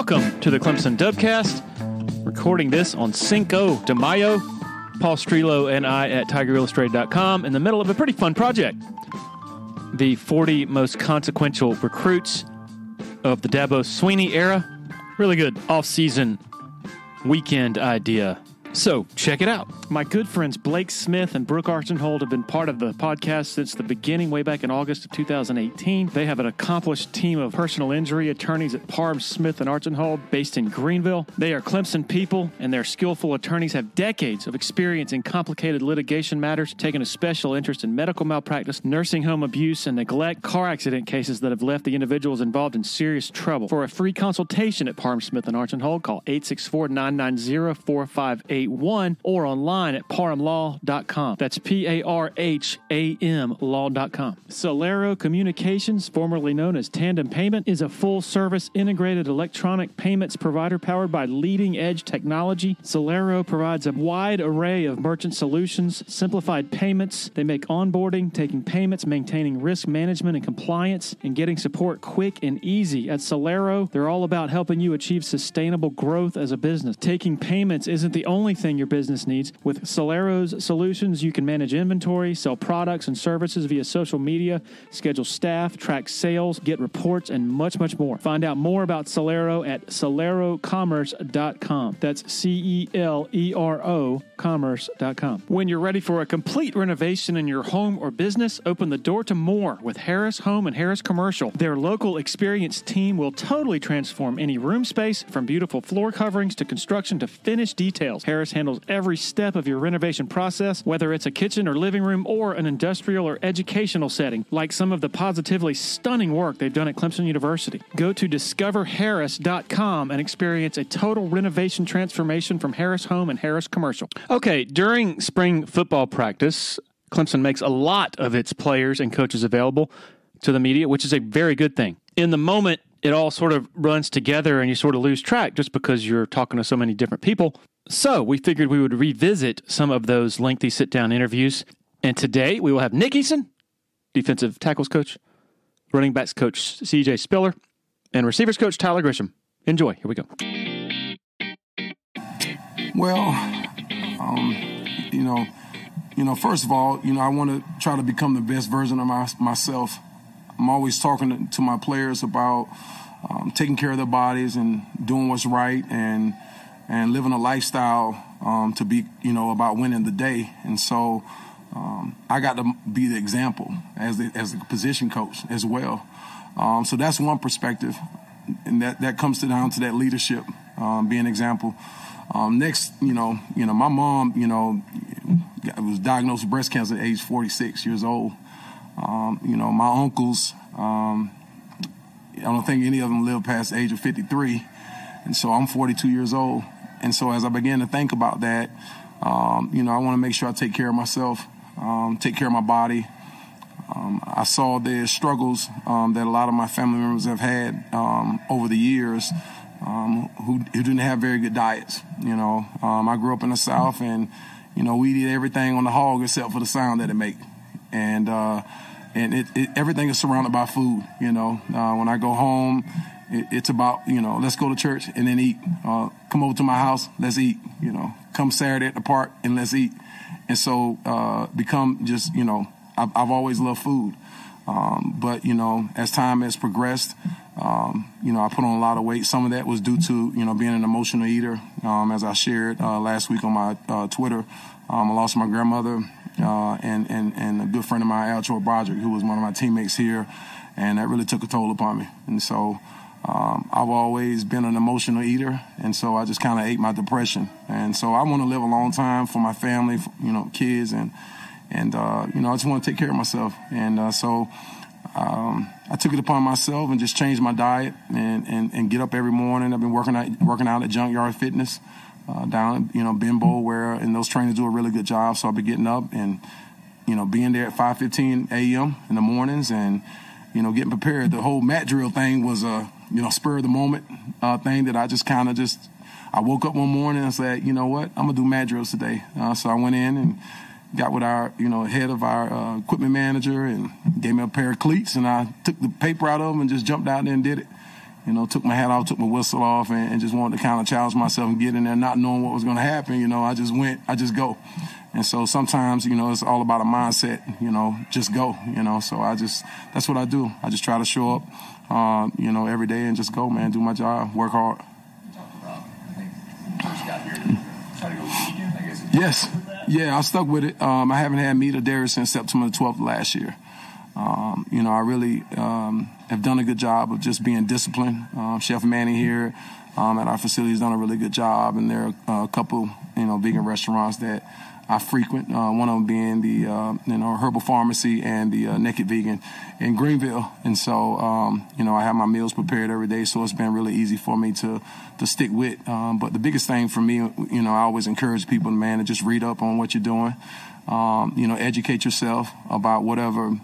Welcome to the Clemson Dubcast. Recording this on Cinco de Mayo. Paul Strelo and I at TigerIllustrated.com in the middle of a pretty fun project. The 40 most consequential recruits of the Dabo Swinney era. Really good off-season weekend idea. So, check it out. My good friends Blake Smith and Brooke Archenhold have been part of the podcast since the beginning, way back in August of 2018. They have an accomplished team of personal injury attorneys at Parham, Smith, and Archenhold based in Greenville. They are Clemson people, and their skillful attorneys have decades of experience in complicated litigation matters, taking a special interest in medical malpractice, nursing home abuse, and neglect, car accident cases that have left the individuals involved in serious trouble. For a free consultation at Parham, Smith, and Archenhold, call 864-990-4581 or online at parhamlaw.com. That's P-A-R-H-A-M law.com. Celero Communications, formerly known as Tandem Payment, is a full-service integrated electronic payments provider powered by leading-edge technology. Celero provides a wide array of merchant solutions, simplified payments. They make onboarding, taking payments, maintaining risk management and compliance, and getting support quick and easy. At Celero, they're all about helping you achieve sustainable growth as a business. Taking payments isn't the only thing your business needs. With Celero's solutions, you can manage inventory, sell products and services via social media, schedule staff, track sales, get reports, and much, much more. Find out more about Celero at celerocommerce.com. That's C-E-L-E-R-O commerce.com. When you're ready for a complete renovation in your home or business, open the door to more with Harris Home and Harris Commercial. Their local experienced team will totally transform any room space, from beautiful floor coverings to construction to finished details. Harris handles every step of your renovation process, whether it's a kitchen or living room or an industrial or educational setting, like some of the positively stunning work they've done at Clemson University. Go to discoverharris.com and experience a total renovation transformation from Harris Home and Harris Commercial. Okay, during spring football practice, Clemson makes a lot of its players and coaches available to the media, which is a very good thing. In the moment, it all sort of runs together and you sort of lose track just because you're talking to so many different people. So we figured we would revisit some of those lengthy sit-down interviews. And today we will have Nick Eason, defensive tackles coach, running backs coach C.J. Spiller, and receivers coach Tyler Grisham. Enjoy. Here we go. Well, first of all, I want to try to become the best version of myself. I'm always talking to my players about taking care of their bodies and doing what's right and living a lifestyle to be, about winning the day. And so I got to be the example as the position coach as well. So that's one perspective, and that comes down to that leadership, being an example. Next, my mom, was diagnosed with breast cancer at age 46 years old. My uncles, I don't think any of them lived past the age of 53. And so I'm 42 years old. And so as I began to think about that, I want to make sure I take care of myself, take care of my body. I saw the struggles that a lot of my family members have had over the years who didn't have very good diets. I grew up in the South, and, we eat everything on the hog except for the sound that it makes. And everything is surrounded by food. When I go home, it's about, let's go to church and then eat. Come over to my house, let's eat. Come Saturday at the park and let's eat. And so become just, I've always loved food. But, as time has progressed, I put on a lot of weight. Some of that was due to, being an emotional eater. As I shared last week on my Twitter, I lost my grandmother and a good friend of mine, Altroy Broderick, who was one of my teammates here, and that really took a toll upon me. And so I've always been an emotional eater, and so I just kind of ate my depression. And so I want to live a long time for my family, for, kids, and I just want to take care of myself. And so I took it upon myself and just changed my diet and get up every morning. I've been working out at Junkyard Fitness down at Benbow, and those trainers do a really good job. So I'll be getting up and being there at 5:15 a.m. in the mornings and getting prepared. The whole mat drill thing was a spur of the moment thing that I just I woke up one morning and said, you know what, I'm gonna do mat drills today. So I went in and got with our, head of our equipment manager and gave me a pair of cleats, and I took the paper out of them and just jumped out there and did it. took my hat off, took my whistle off, and just wanted to kind of challenge myself and get in there, not knowing what was going to happen. I just go. And so sometimes, it's all about a mindset, just go, So that's what I do. I just try to show up, every day and just go, man, do my job, work hard. You talked about, I think, when you first got here, try to go vegan, I guess. Yes. Yeah, I stuck with it. I haven't had meat or dairy since September the 12th last year. I really have done a good job of just being disciplined. Chef Manny here at our facility has done a really good job, and there are a couple, vegan restaurants that I frequent. One of them being the Herbal Pharmacy and the Naked Vegan in Greenville. And so, I have my meals prepared every day, so it's been really easy for me to stick with. But the biggest thing for me, I always encourage people, man, to just read up on what you're doing. Educate yourself about whatever,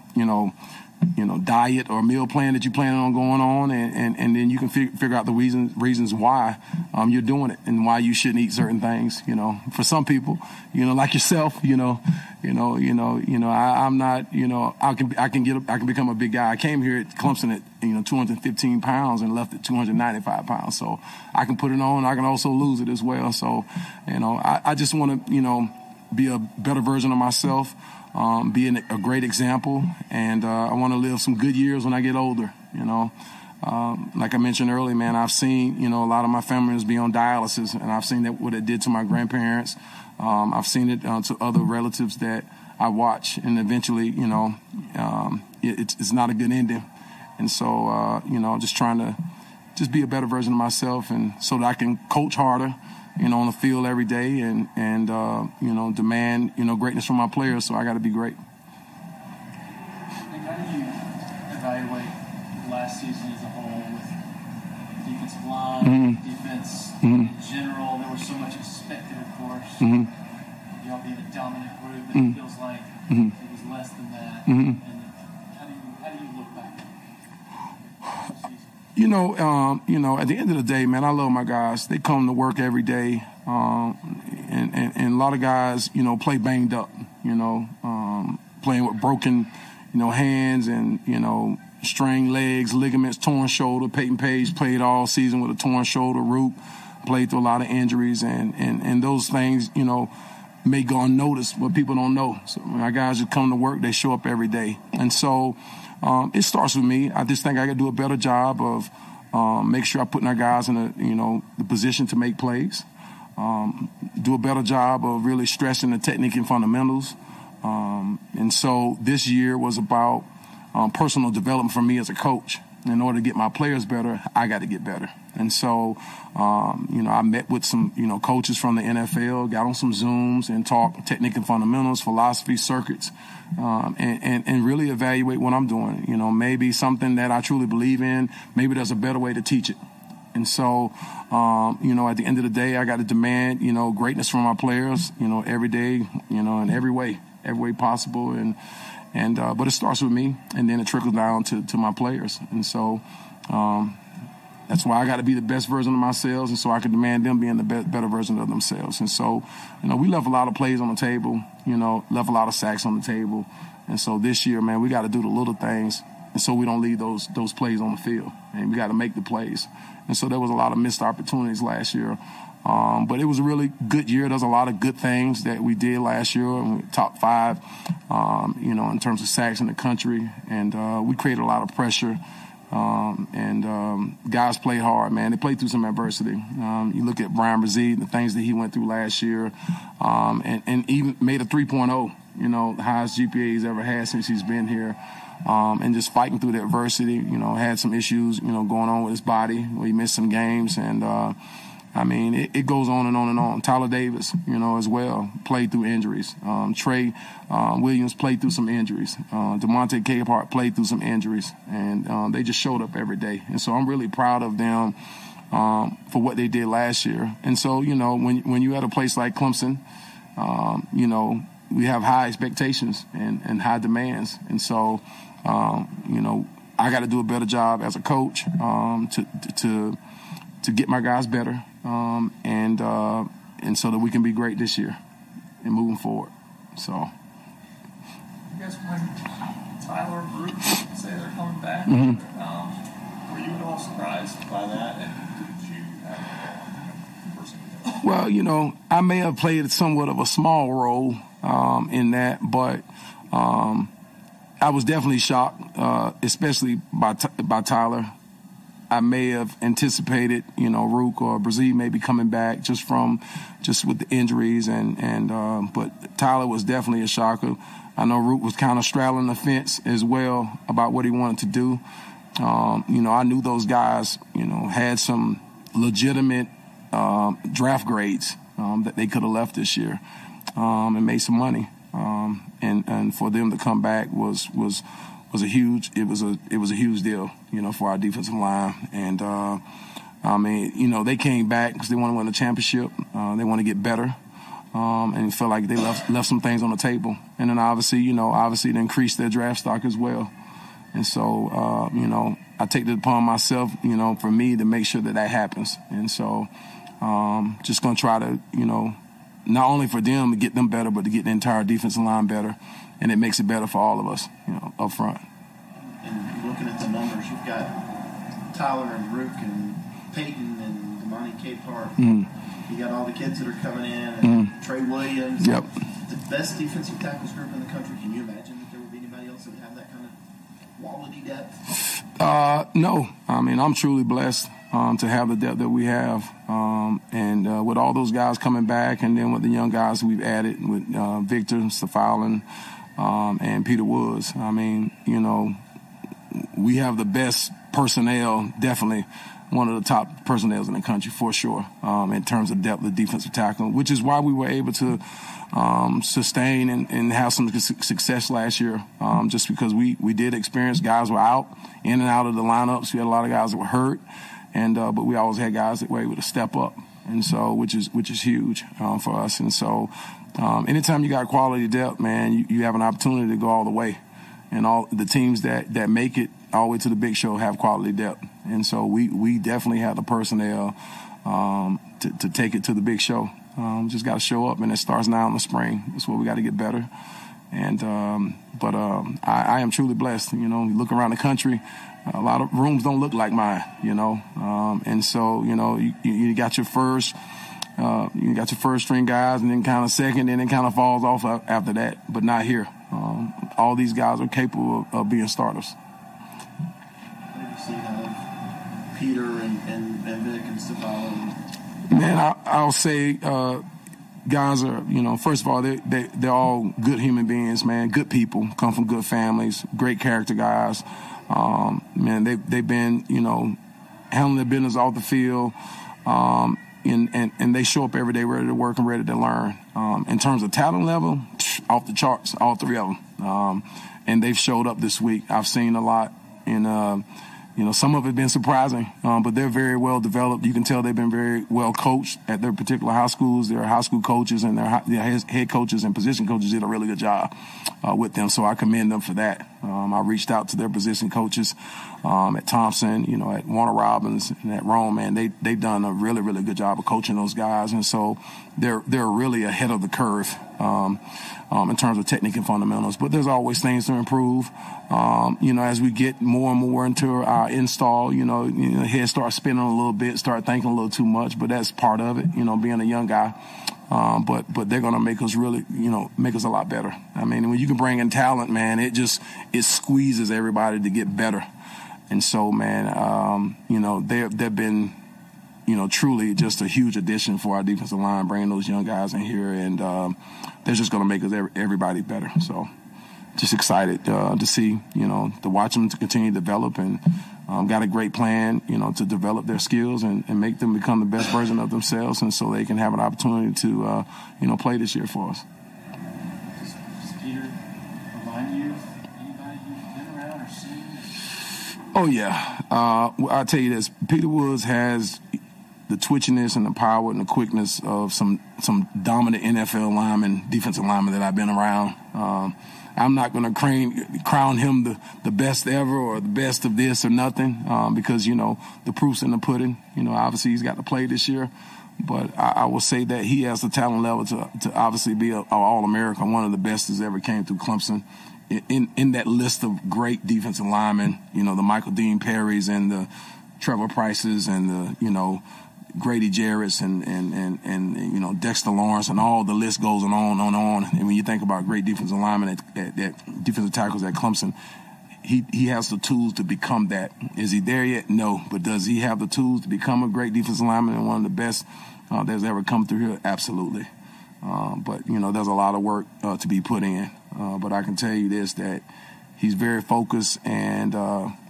diet or meal plan that you're planning on going on, and then you can figure out the reasons why you're doing it and why you shouldn't eat certain things. For some people, like yourself, I'm not, I can become a big guy. I came here at Clemson at 215 pounds and left at 295 pounds, so I can put it on. I can also lose it as well. So, I just want to, be a better version of myself. Be a great example, and I want to live some good years when I get older, Like I mentioned earlier, man, I've seen, a lot of my family members be on dialysis, and I've seen what it did to my grandparents. I've seen it to other relatives that I watch, and eventually, it's not a good ending. And so, just trying to just be a better version of myself, and so that I can coach harder, on the field every day and demand, greatness from my players. So I got to be great. Nick, how do you evaluate last season as a whole with defensive line, defense in general? There was so much expected, of course. Y'all being a dominant group, but it feels like it was less than that. And how do you look back at the season? At the end of the day, man, I love my guys. They come to work every day, and a lot of guys, play banged up, playing with broken, hands and, strained legs, ligaments, torn shoulder. Peyton Page played all season with a torn shoulder. Roop played through a lot of injuries, and those things, may go unnoticed, but people don't know. So my guys just come to work, they show up every day. And so it starts with me. I just think I got to do a better job of make sure I put our guys in the position to make plays. Do a better job of really stressing the technique and fundamentals. And so this year was about personal development for me as a coach. In order to get my players better, I got to get better. And so, I met with some, coaches from the NFL, got on some Zooms and talked technique and fundamentals, philosophy, circuits, and really evaluate what I'm doing. Maybe something that I truly believe in, maybe there's a better way to teach it. And so, at the end of the day, I got to demand, greatness from my players, every day, in every way possible. But it starts with me, and then it trickles down to my players. And so that's why I got to be the best version of myself, and so I can demand them being the better version of themselves. And so, we left a lot of plays on the table, left a lot of sacks on the table. And so this year, man, we got to do the little things, and so we don't leave those plays on the field. And we got to make the plays. And so there was a lot of missed opportunities last year. But it was a really good year. There's a lot of good things that we did last year. And we top 5, in terms of sacks in the country. And we created a lot of pressure. Guys played hard, man. They played through some adversity. You look at Brian Brzee, the things that he went through last year, and even made a 3.0, the highest GPA he's ever had since he's been here. And just fighting through the adversity, had some issues, going on with his body where he missed some games. And, it goes on and on and on. Tyler Davis, as well, played through injuries. Trey Williams played through some injuries. DeMonte Capehart played through some injuries. And they just showed up every day. And so I'm really proud of them for what they did last year. And so, when you're at a place like Clemson, we have high expectations and high demands. And so, I got to do a better job as a coach to get my guys better, and so that we can be great this year and moving forward. So, I guess when Tyler and Roop say they're coming back, were you at all surprised by that? And did you have personally? Well, you know, I may have played somewhat of a small role in that, but I was definitely shocked, especially by Tyler. I may have anticipated, you know, Rook or Brazil maybe coming back just with the injuries, but Tyler was definitely a shocker. I know Rook was kind of straddling the fence as well about what he wanted to do. You know, I knew those guys, you know, had some legitimate draft grades that they could have left this year and made some money. And for them to come back was a huge deal, you know, for our defensive line. And I mean, you know, they came back because they want to win a championship. They want to get better, and felt like they left some things on the table. And then obviously to increase their draft stock as well. And so, you know, I take it upon myself, you know, for me to make sure that happens. And so, just gonna try to, you know, not only for them to get them better, but to get the entire defensive line better. And it makes it better for all of us, you know, up front. And looking at the numbers, you've got Tyler and Rook and Peyton and Damani Capehart. Mm-hmm. You got all the kids that are coming in, and Trey Williams. Yep. The best defensive tackles group in the country. Can you imagine that there would be anybody else that would have that kind of quality depth? No. I mean, I'm truly blessed to have the depth that we have. And with all those guys coming back, and then with the young guys we've added with Victor Stafalin, and Peter Woods. I mean, you know, we have the best personnel, definitely one of the top personnel in the country for sure, in terms of depth of defensive tackle, which is why we were able to sustain and have some success last year, just because we did experience guys were out, in and out of the lineups. We had a lot of guys that were hurt, but we always had guys that were able to step up, and so which is huge for us. And so anytime you got quality depth, man, you have an opportunity to go all the way. And all the teams that make it all the way to the big show have quality depth. And so we definitely have the personnel to take it to the big show. Just got to show up, and it starts now in the spring. That's where we got to get better. And I am truly blessed. You know, you look around the country, a lot of rooms don't look like mine, you know. And so, you know, you got your first string guys, and then kind of second, and then kind of falls off after that. But not here. All these guys are capable of being starters. What have you seen of Peter and Vic and Stefano? Man, I'll say guys are, you know, first of all, they're all good human beings, man, good people, come from good families, great character guys. Man, they've been, you know, handling their business off the field, and they show up every day ready to work and ready to learn. In terms of talent level, off the charts, all three of them. And they've showed up this week. I've seen a lot, and you know, some of it been surprising, but they're very well developed. You can tell they've been very well coached at their particular high schools. Their high school coaches and their head coaches and position coaches did a really good job with them, so I commend them for that. I reached out to their position coaches at Thompson, you know, at Warner Robins and at Rome, and they've done a really, really good job of coaching those guys, and so they're really ahead of the curve in terms of technique and fundamentals. But there's always things to improve. You know, as we get more and more into our install, you know, head starts spinning a little bit, start thinking a little too much, but that's part of it, you know, being a young guy. But they're going to make us really, you know, make us a lot better. I mean, when you can bring in talent, man, it squeezes everybody to get better. And so, man, you know, they've been, you know, truly just a huge addition for our defensive line, bringing those young guys in here, and they're just going to make us everybody better. So just excited to see, you know, to watch them to continue to develop, and got a great plan, you know, to develop their skills and make them become the best version of themselves, and so they can have an opportunity to, you know, play this year for us. Does Peter remind you of anybody you've been around or seen? Oh, yeah. I'll tell you this. Peter Woods has the twitchiness and the power and the quickness of some dominant NFL linemen, defensive linemen that I've been around. I'm not going to crown him the best ever or the best of this or nothing, because, you know, the proof's in the pudding. You know, obviously he's got to play this year. But I will say that he has the talent level to obviously be an All-American, one of the best that's ever came through Clemson. In that list of great defensive linemen, you know, the Michael Dean Perrys and the Trevor Prices and the, Grady Jarrett's and Dexter Lawrence, and all the list goes on and on. And when you think about great defensive linemen at defensive tackles at Clemson, he has the tools to become that. Is he there yet? No. But does he have the tools to become a great defensive lineman and one of the best that's ever come through here? Absolutely. But there's a lot of work to be put in. But I can tell you this, that he's very focused, and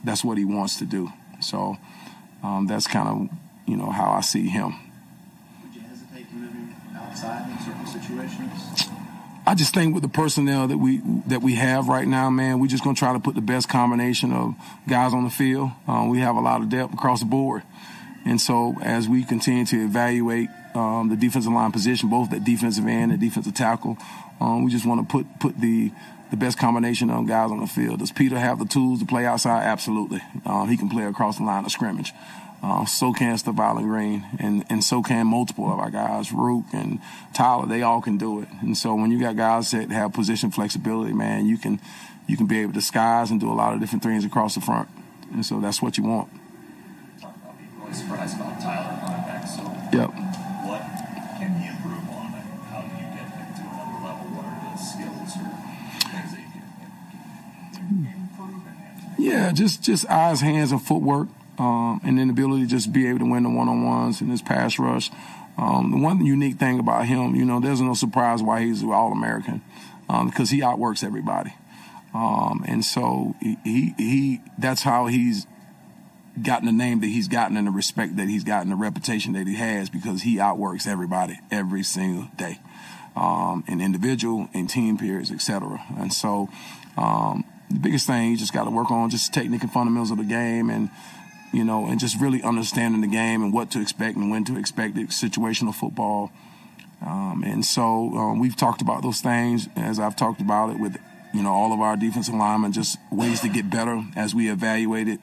that's what he wants to do. So that's kind of, how I see him. Would you hesitate to moving outside in certain situations? I just think with the personnel that we have right now, man, we're just going to try to put the best combination of guys on the field. We have a lot of depth across the board. And so as we continue to evaluate the defensive line position, both at defensive end and defensive tackle, we just want to put the best combination of guys on the field. Does Peter have the tools to play outside? Absolutely. He can play across the line of scrimmage. So can Stephon Green, and so can multiple of our guys, Rook and Tyler. They all can do it. And so when you got guys that have position flexibility, man, you can be able to disguise and do a lot of different things across the front. And so that's what you want. Talking about being really surprised about Tyler running back. So yep. What can he improve on, and how do you get him to another level? What are the skills or things that you can improve in him? Yeah, just eyes, hands, and footwork. And then the ability to just be able to win the one-on-ones in this pass rush. The one unique thing about him, there's no surprise why he's an All-American, because he outworks everybody. And so he that's how he's gotten the name that he's gotten and the respect that he's gotten, the reputation that he has, because he outworks everybody every single day, in individual, in team periods, etc. And so the biggest thing you just got to work on, just technique and fundamentals of the game, and and just really understanding the game and what to expect and when to expect it, situational football. And so we've talked about those things, as I've talked about it with, all of our defensive linemen, just ways to get better as we evaluated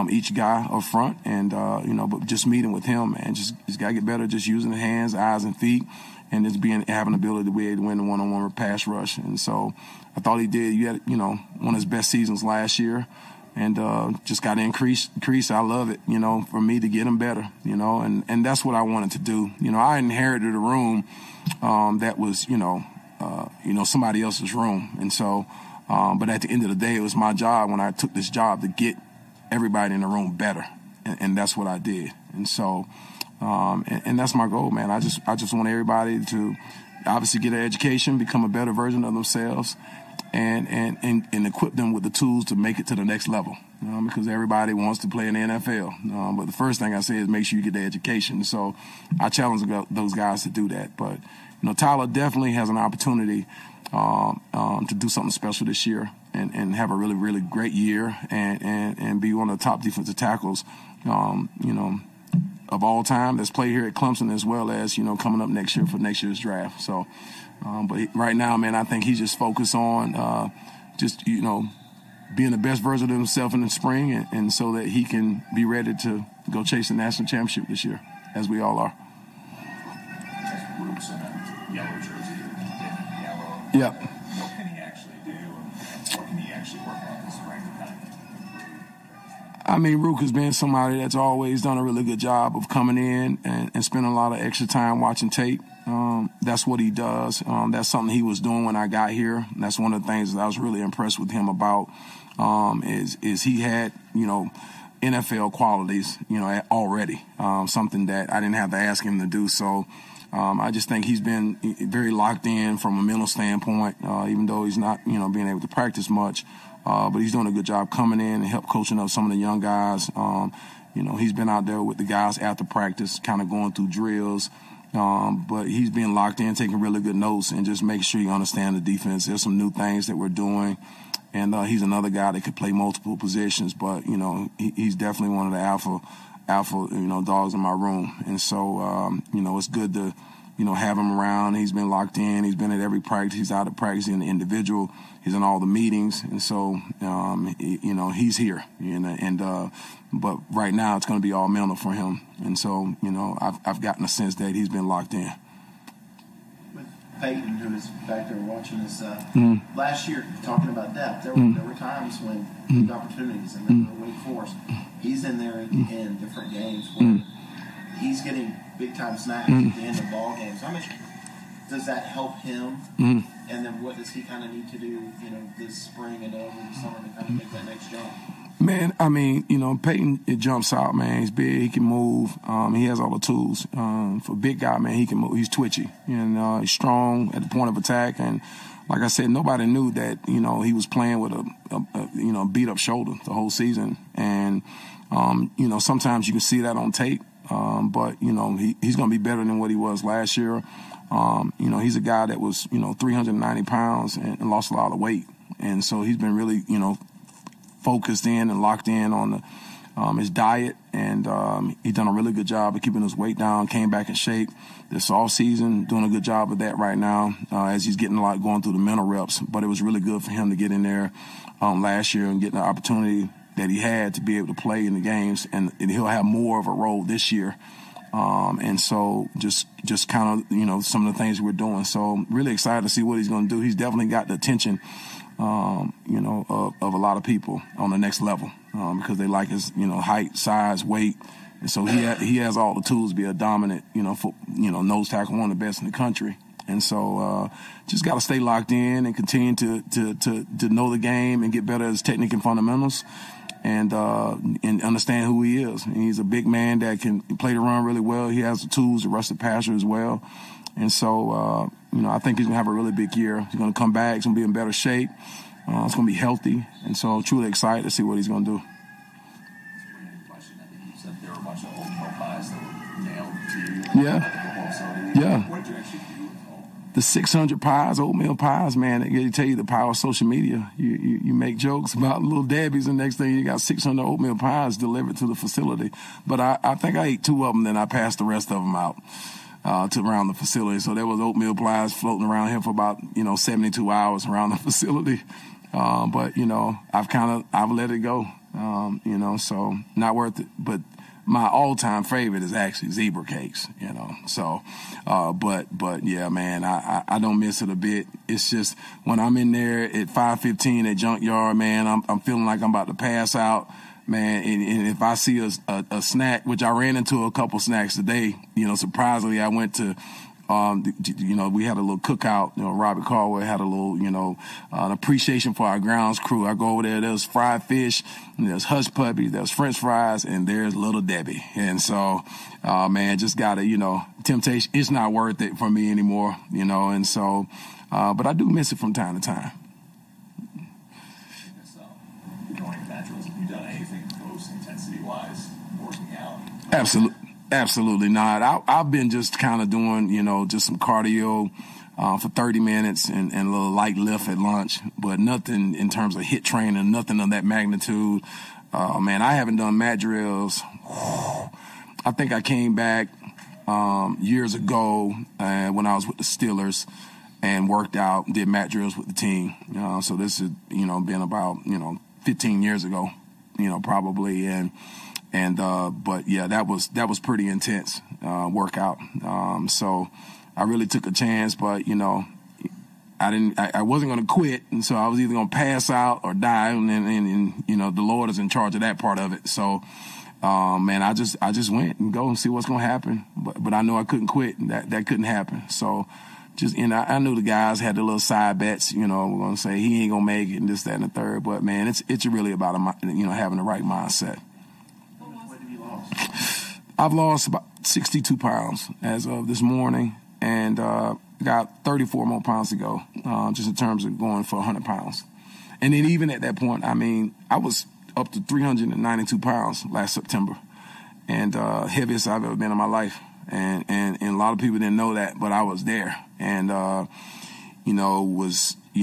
each guy up front. And, but just meeting with him, man, just got to get better, just using the hands, eyes, and feet, and just having the ability to be able to win the one-on-one pass rush. And so I thought he did. You had, one of his best seasons last year. And just got to increase. I love it, for me to get him better, and that's what I wanted to do. I inherited a room that was, somebody else's room. And so, but at the end of the day, it was my job when I took this job to get everybody in the room better. And that's what I did. And so, and that's my goal, man. I just want everybody to obviously get an education, become a better version of themselves, and equip them with the tools to make it to the next level, because everybody wants to play in the NFL. But the first thing I say is make sure you get the education. So I challenge those guys to do that. But, Tyler definitely has an opportunity to do something special this year and have a really, really great year and be one of the top defensive tackles, of all time that's played here at Clemson, as well as, coming up next year for next year's draft. So, but right now, man, I think he's just focused on being the best version of himself in the spring, and so that he can be ready to go chase the national championship this year, as we all are. Rook's in a yellow jersey, yellow. Yep. What can he actually do, and what can he actually work on this spring to kind of? I mean, Rook has been somebody that's always done a really good job of coming in and spending a lot of extra time watching tape. That's what he does. That's something he was doing when I got here. And that's one of the things that I was really impressed with him about, is he had, NFL qualities, already, something that I didn't have to ask him to do. So I just think he's been very locked in from a mental standpoint, even though he's not, being able to practice much. But he's doing a good job coming in and help coaching up some of the young guys. He's been out there with the guys after practice, kind of going through drills. But he's being locked in, taking really good notes, and just make sure you understand the defense. There's some new things that we're doing. And he's another guy that could play multiple positions. But, he's definitely one of the alpha, dogs in my room. And so, it's good to, have him around. He's been locked in. He's been at every practice. He's out at practice in the individual. He's in all the meetings. And so, he's here. But right now it's going to be all mental for him. And so, I've gotten a sense that he's been locked in. With Peyton, who was back there watching us last year, talking about depth. There were times when big opportunities, and then the Wake Forest, he's in there in different games where he's getting big time snaps at the end of ball games. How much does that help him? And then what does he kind of need to do, this spring and over the summer to kind of make that next jump? Man, I mean, Peyton, it jumps out, man. He's big. He can move. He has all the tools. For a big guy, man, he can move. He's twitchy. And he's strong at the point of attack. And like I said, nobody knew that, he was playing with a beat-up shoulder the whole season. And, sometimes you can see that on tape. But, he's going to be better than what he was last year. He's a guy that was, 390 pounds and lost a lot of weight. And so he's been really, focused in and locked in on his diet, and he's done a really good job of keeping his weight down, came back in shape this offseason, doing a good job of that right now as he's getting a lot going through the mental reps. But it was really good for him to get in there last year and get the opportunity that he had to be able to play in the games, and he'll have more of a role this year. And so just kind of, some of the things we're doing. So really excited to see what he's going to do. He's definitely got the attention of a lot of people on the next level because they like his, height, size, weight. And so he has all the tools to be a dominant, nose tackle, one of the best in the country. And so just got to stay locked in and continue to know the game and get better at his technique and fundamentals and understand who he is. And he's a big man that can play the run really well. He has the tools to rush the passer as well. And so, I think he's going to have a really big year. He's going to come back. He's going to be in better shape. It's going to be healthy. And so I'm truly excited to see what he's going to do. You said there were a bunch of oatmeal pies that were nailed to you. Yeah. What did you actually do with all? The 600 pies, oatmeal pies, man, they tell you the power of social media. You make jokes about little Debbie's, and next thing you got 600 oatmeal pies delivered to the facility. But I think I ate 2 of them, then I passed the rest of them out. To around the facility. So there was oatmeal pies floating around here for about, 72 hours around the facility. But, I've let it go, so not worth it. But my all-time favorite is actually zebra cakes, So, but yeah, man, I don't miss it a bit. It's just when I'm in there at 5:15 at Junkyard, man, I'm feeling like I'm about to pass out. Man, and if I see a snack, which I ran into a couple snacks today, surprisingly, I went to, we had a little cookout. Robert Caldwell had a little, an appreciation for our grounds crew. I go over there, there's fried fish, and there's hush puppies, there's French fries, and there's Little Debbie. And so, man, just gotta, temptation, it's not worth it for me anymore, and so, but I do miss it from time to time. Absolutely not. I've been just kind of doing, just some cardio for 30 minutes and a little light lift at lunch, but nothing in terms of HIIT training, nothing of that magnitude. Man, I haven't done mat drills. I think I came back years ago when I was with the Steelers and worked out, did mat drills with the team. So this has, been about, 15 years ago, probably. But yeah, that was pretty intense workout. So I really took a chance, but I wasn't going to quit, and so I was either going to pass out or die, and the Lord is in charge of that part of it. So, man, I just went and go and see what's going to happen, but I knew I couldn't quit, and that couldn't happen. So. I knew the guys had the little side bets, we're going to say he ain't going to make it and this, that, and the third. But, man, it's really about, having the right mindset. What have you lost? I've lost about 62 pounds as of this morning and got 34 more pounds to go, just in terms of going for 100 pounds. And then even at that point, I was up to 392 pounds last September and heaviest I've ever been in my life. And a lot of people didn't know that, but I was there. And, was,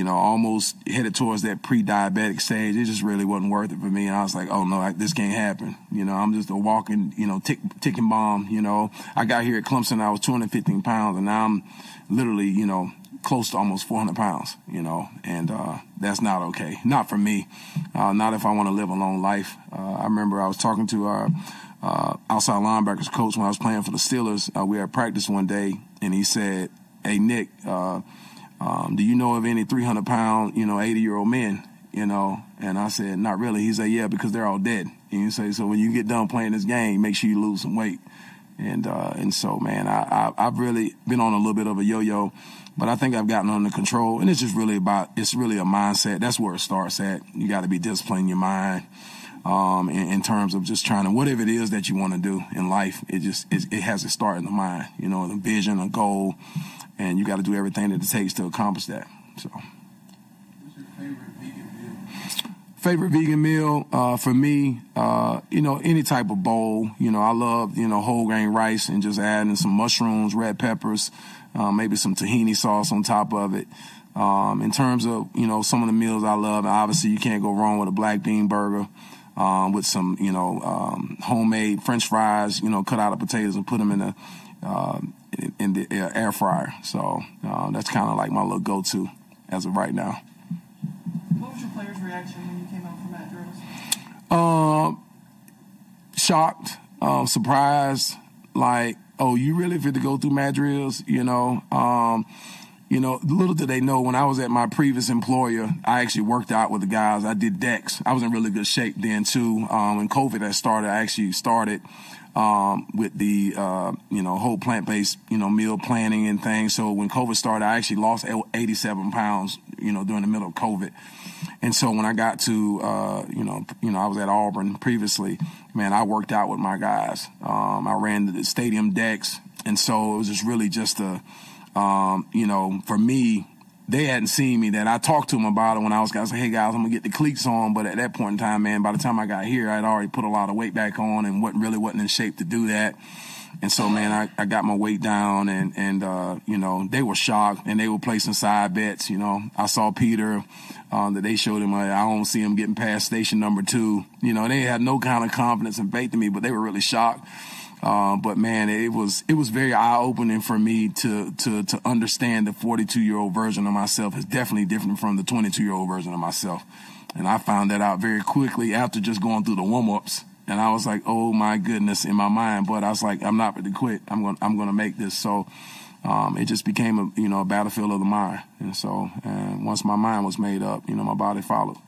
almost headed towards that pre-diabetic stage. It just really wasn't worth it for me. And I was like, oh, no, this can't happen. I'm just a walking, ticking bomb. I got here at Clemson, I was 215 pounds, and now I'm literally, close to almost 400 pounds, and that's not okay. Not for me. Not if I want to live a long life. I remember I was talking to our outside linebackers coach when I was playing for the Steelers. We had practice one day, and he said, hey, Nick, do you know of any 300-pound, 80-year-old men, And I said, not really. He said, yeah, because they're all dead. And you say, so when you get done playing this game, make sure you lose some weight. And so, man, I've really been on a little bit of a yo-yo, but I think I've gotten under control. And it's just really it's really a mindset. That's where it starts at. You got to be disciplined in your mind in terms of just trying to, whatever it is that you want to do in life, it has to start in the mind, the vision, a goal, and you got to do everything that it takes to accomplish that. So. What's your favorite vegan meal? Favorite vegan meal for me, any type of bowl. I love, whole grain rice and just adding some mushrooms, red peppers, maybe some tahini sauce on top of it. In terms of, some of the meals I love, obviously you can't go wrong with a black bean burger with some, homemade French fries, cut out of potatoes and put them in the air fryer. So that's kind of like my little go-to as of right now. What was your players' reaction when you came out from that drills? Shocked, surprised, like, oh, you really fit to go through mad drills, little did they know, when I was at my previous employer, I actually worked out with the guys. I did decks. I was in really good shape then, too. When COVID had started, I actually started with the, whole plant-based, meal planning and things. So when COVID started, I actually lost 87 pounds, during the middle of COVID. And so when I got to, I was at Auburn previously, man, I worked out with my guys. I ran the stadium decks. And so it was just really just for me, they hadn't seen me that. I talked to them about it when I was guys, hey guys, I'm gonna get the cleats on. But at that point in time, man, by the time I got here, I'd already put a lot of weight back on and wasn't in shape to do that. And so, man, I got my weight down and they were shocked and they were placing side bets. I saw Peter, that they showed him, I don't see him getting past station number 2. They had no kind of confidence and faith in me, but they were really shocked. But man, it was very eye-opening for me to understand the 42-year-old version of myself is definitely different from the 22-year-old version of myself. And I found that out very quickly after just going through the warm-ups. And I was like, oh my goodness, in my mind. But I was like, I'm not ready to quit. I'm going to make this. So it just became a battlefield of the mind. And so once my mind was made up, my body followed.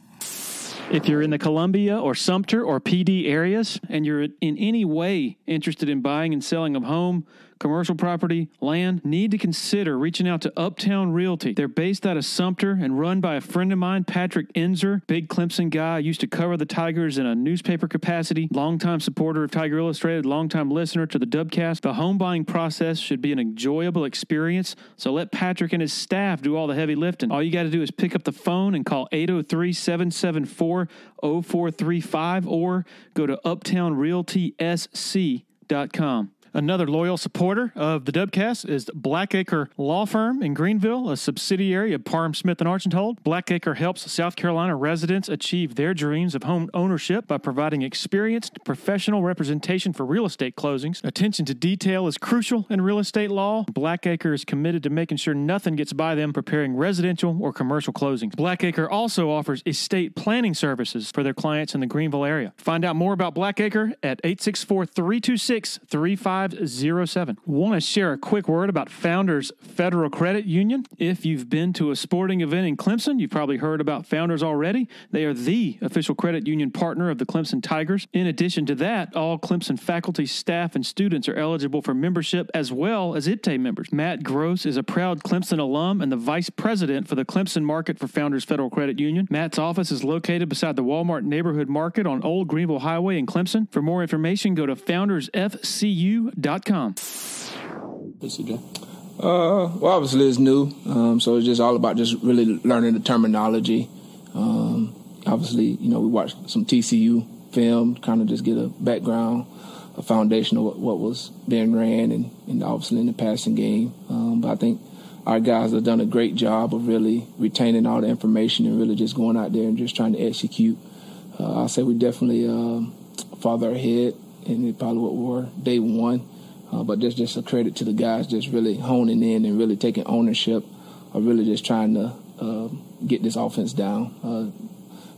If you're in the Columbia or Sumter or PD areas and you're in any way interested in buying and selling a home, commercial property, land, need to consider reaching out to Uptown Realty. They're based out of Sumter and run by a friend of mine, Patrick Enzer, big Clemson guy, used to cover the Tigers in a newspaper capacity, longtime supporter of Tiger Illustrated, longtime listener to the Dubcast. The home buying process should be an enjoyable experience, so let Patrick and his staff do all the heavy lifting. All you got to do is pick up the phone and call 803-774-0435 or go to uptownrealtysc.com. Another loyal supporter of the Dubcast is Blackacre Law Firm in Greenville, a subsidiary of Parham Smith & Archambault. Blackacre helps South Carolina residents achieve their dreams of home ownership by providing experienced professional representation for real estate closings. Attention to detail is crucial in real estate law. Blackacre is committed to making sure nothing gets by them preparing residential or commercial closings. Blackacre also offers estate planning services for their clients in the Greenville area. Find out more about Blackacre at 864-326-3507. Want to share a quick word about Founders Federal Credit Union? If you've been to a sporting event in Clemson, you've probably heard about Founders already. They are the official credit union partner of the Clemson Tigers. In addition to that, all Clemson faculty, staff, and students are eligible for membership as well as IPTAY members. Matt Gross is a proud Clemson alum and the vice president for the Clemson market for Founders Federal Credit Union. Matt's office is located beside the Walmart Neighborhood Market on Old Greenville Highway in Clemson. For more information, go to foundersfcu.com. Well, obviously it's new, so it's just all about just really learning the terminology. Obviously, we watched some TCU film, kind of just get a background, a foundation of what was being ran, and obviously in the passing game. But I think our guys have done a great job of really retaining all the information and really just going out there and just trying to execute. I'll say we definitely farther ahead, and probably what we were day one. But that's just a credit to the guys just really honing in and really taking ownership of really just trying to get this offense down.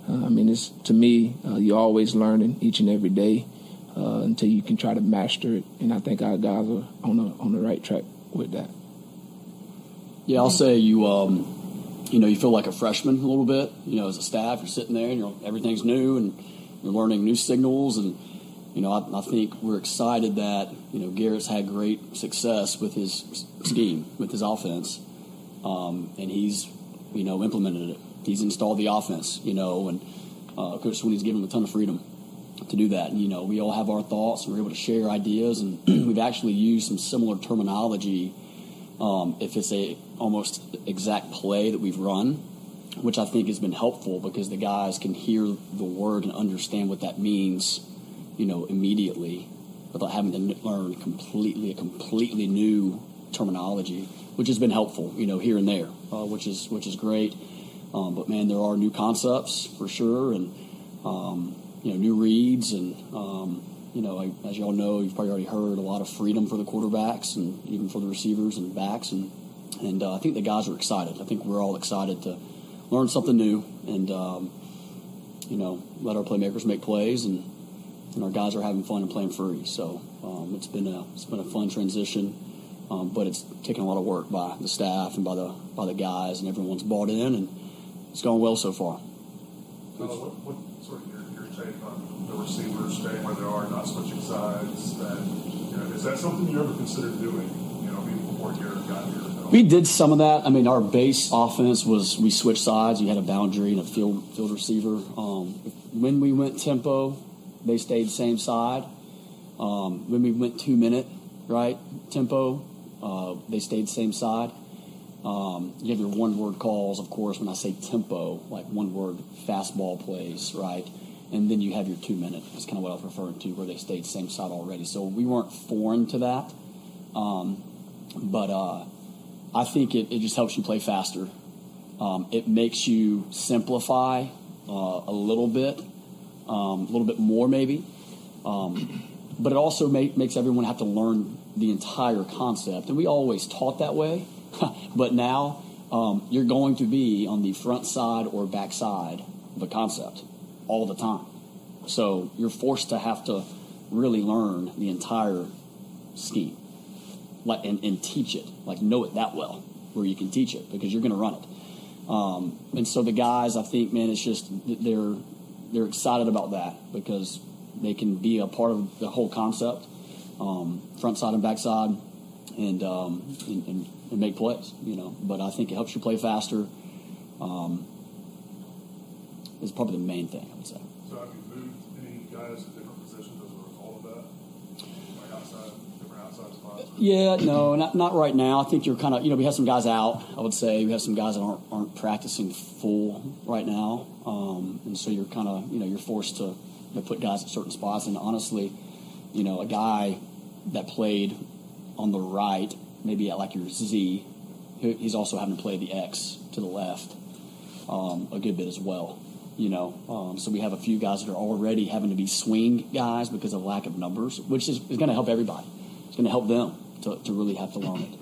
It's, to me, you're always learning each and every day until you can try to master it. And I think our guys are on the right track with that. Yeah, I'll say you feel like a freshman a little bit. As a staff, you're sitting there, and everything's new, and you're learning new signals. And, I think we're excited that, Garrett's had great success with his scheme, with his offense. And he's, implemented it. He's installed the offense, and Coach Swinney's given him a ton of freedom to do that. And, we all have our thoughts, and we're able to share ideas, and we've actually used some similar terminology if it's a almost exact play that we've run, which I think has been helpful because the guys can hear the word and understand what that means, immediately without having to learn a completely new terminology, which has been helpful, here and there, which is great. But man, there are new concepts for sure, and new reads, and as y'all know, you've probably already heard a lot of freedom for the quarterbacks and even for the receivers and backs, and I think the guys are excited. I think we're all excited to learn something new, and let our playmakers make plays, and our guys are having fun and playing free. So it's been a fun transition, but it's taken a lot of work by the staff and by the guys, and everyone's bought in, and it's gone well so far. What sort of your take on the receivers staying where they are, not switching sides? Is that something you ever considered doing? Before Garrett got here. We did some of that. I mean, our base offense was we switched sides. You had a boundary and a field receiver. When we went tempo, they stayed same side. When we went 2-minute, tempo, they stayed same side. You have your one-word calls, of course, when I say tempo, like one-word fastball plays, right? And then you have your 2-minute. That's kind of what I was referring to, where they stayed same side already. So we weren't foreign to that. But I think it just helps you play faster. It makes you simplify a little bit more maybe. But it also makes everyone have to learn the entire concept. And we always taught that way. But now you're going to be on the front side or back side of a concept all the time. So you're forced to have to really learn the entire scheme. And teach it, know it that well, where you can teach it because you're going to run it. And so the guys, I think, man, it's just they're excited about that because they can be a part of the whole concept, front side and back side, and make plays. But I think it helps you play faster. Is probably the main thing I would say. So have you moved any guys to different positions as a result of that? Different outside spots? Yeah, no, not right now. I think you're kind of, we have some guys out, I would say. We have some guys that aren't practicing full right now. And so you're kind of, you're forced to put guys at certain spots. And honestly, a guy that played on the right, maybe at your Z, he's also having to play the X to the left a good bit as well. So we have a few guys that are already having to be swing guys because of lack of numbers, which is going to help everybody. It's going to help them to really have to learn it.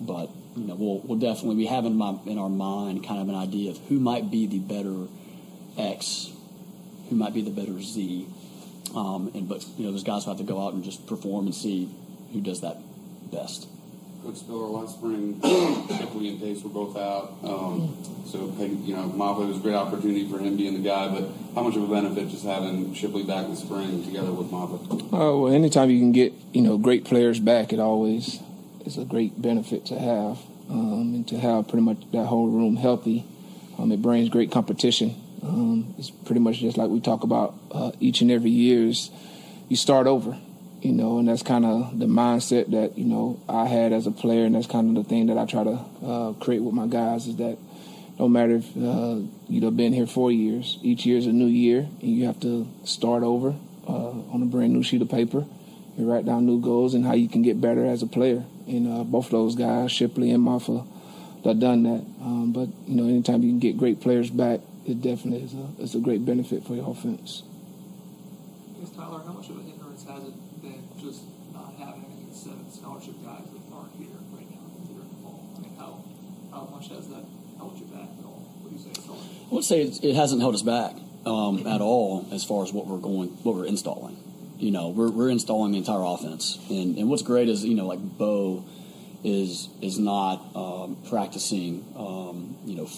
But we'll definitely, we have in our mind kind of an idea of who might be the better X, who might be the better Z. But those guys will have to go out and just perform and see who does that best. Coach Spiller, last spring, Shipley and Pace were both out. Maffa was a great opportunity for him being the guy, but how much of a benefit just having Shipley back in the spring together with Maffa? Oh, well, anytime you can get, great players back, it always is a great benefit to have. And to have pretty much that whole room healthy, it brings great competition. It's pretty much just like we talk about each and every year is you start over. And that's kind of the mindset that, I had as a player, and that's kind of the thing that I try to create with my guys is that no matter if you've been here 4 years, each year is a new year, and you have to start over on a brand new sheet of paper and write down new goals and how you can get better as a player. And both of those guys, Shipley and Maffa, have done that. But anytime you can get great players back, it definitely is a great benefit for your offense. Yes, Tyler, how much of a hindrance has it been just not having any 7 scholarship guys that aren't here right now during the fall? I mean, how much has that held you back at all? What do you say, Tyler? I would say it hasn't held us back at all as far as what we're installing. We're installing the entire offense, and what's great is Bo is not practicing,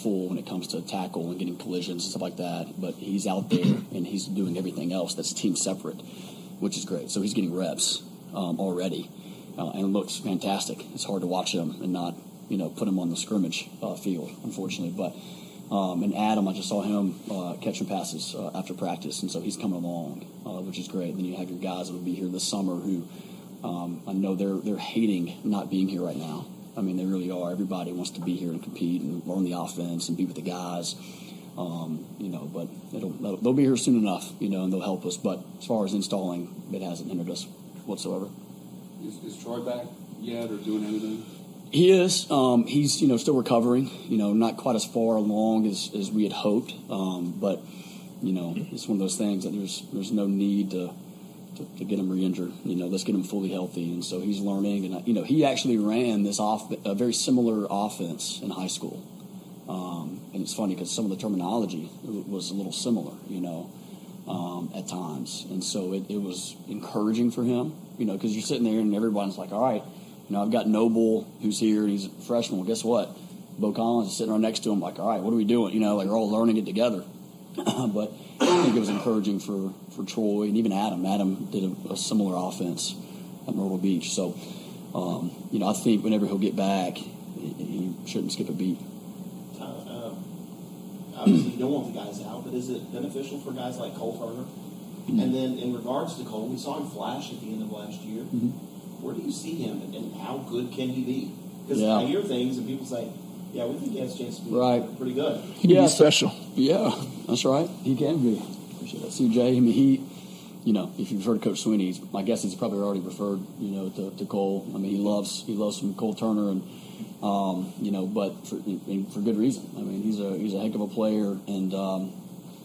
full when it comes to tackle and getting collisions and stuff like that. But he's out there and he's doing everything else that's team separate, which is great. So he's getting reps already, and looks fantastic. It's hard to watch him and not, put him on the scrimmage field, unfortunately. But and Adam, I just saw him catching passes after practice, and so he's coming along, which is great. And then you have your guys that will be here this summer who I know they're hating not being here right now. I mean, they really are. Everybody wants to be here and compete and learn the offense and be with the guys, But they'll be here soon enough, and they'll help us. But as far as installing, it hasn't hindered us whatsoever. Is Troy back yet or doing anything? He is. He's still recovering. Not quite as far along as we had hoped. But it's one of those things that there's no need to get him re-injured. Let's get him fully healthy. And so he's learning. And he actually ran a very similar offense in high school. And it's funny because some of the terminology was a little similar, at times. And so it was encouraging for him, because you're sitting there and everyone's like, all right, I've got Noble who's here and he's a freshman. Well, guess what? Bo Collins is sitting right next to him like, all right, what are we doing? We're all learning it together. But I think it was encouraging for Troy and even Adam. Adam did a similar offense at Myrtle Beach. So, I think whenever he'll get back, he shouldn't skip a beat. Obviously, you don't want the guys out, but is it beneficial for guys like Cole Turner? Mm-hmm. And then in regards to Cole, we saw him flash at the end of last year. Mm-hmm. Where do you see him, and how good can he be? Because I hear things, and people say, yeah, we think he has a chance to be pretty good. He can be special. Yeah, that's right. He can be. Appreciate that. CJ, I mean, if you've heard Coach Swinney, my guess he's probably already referred, to Cole. I mean, he loves some Cole Turner, and but for good reason. I mean, he's a heck of a player, and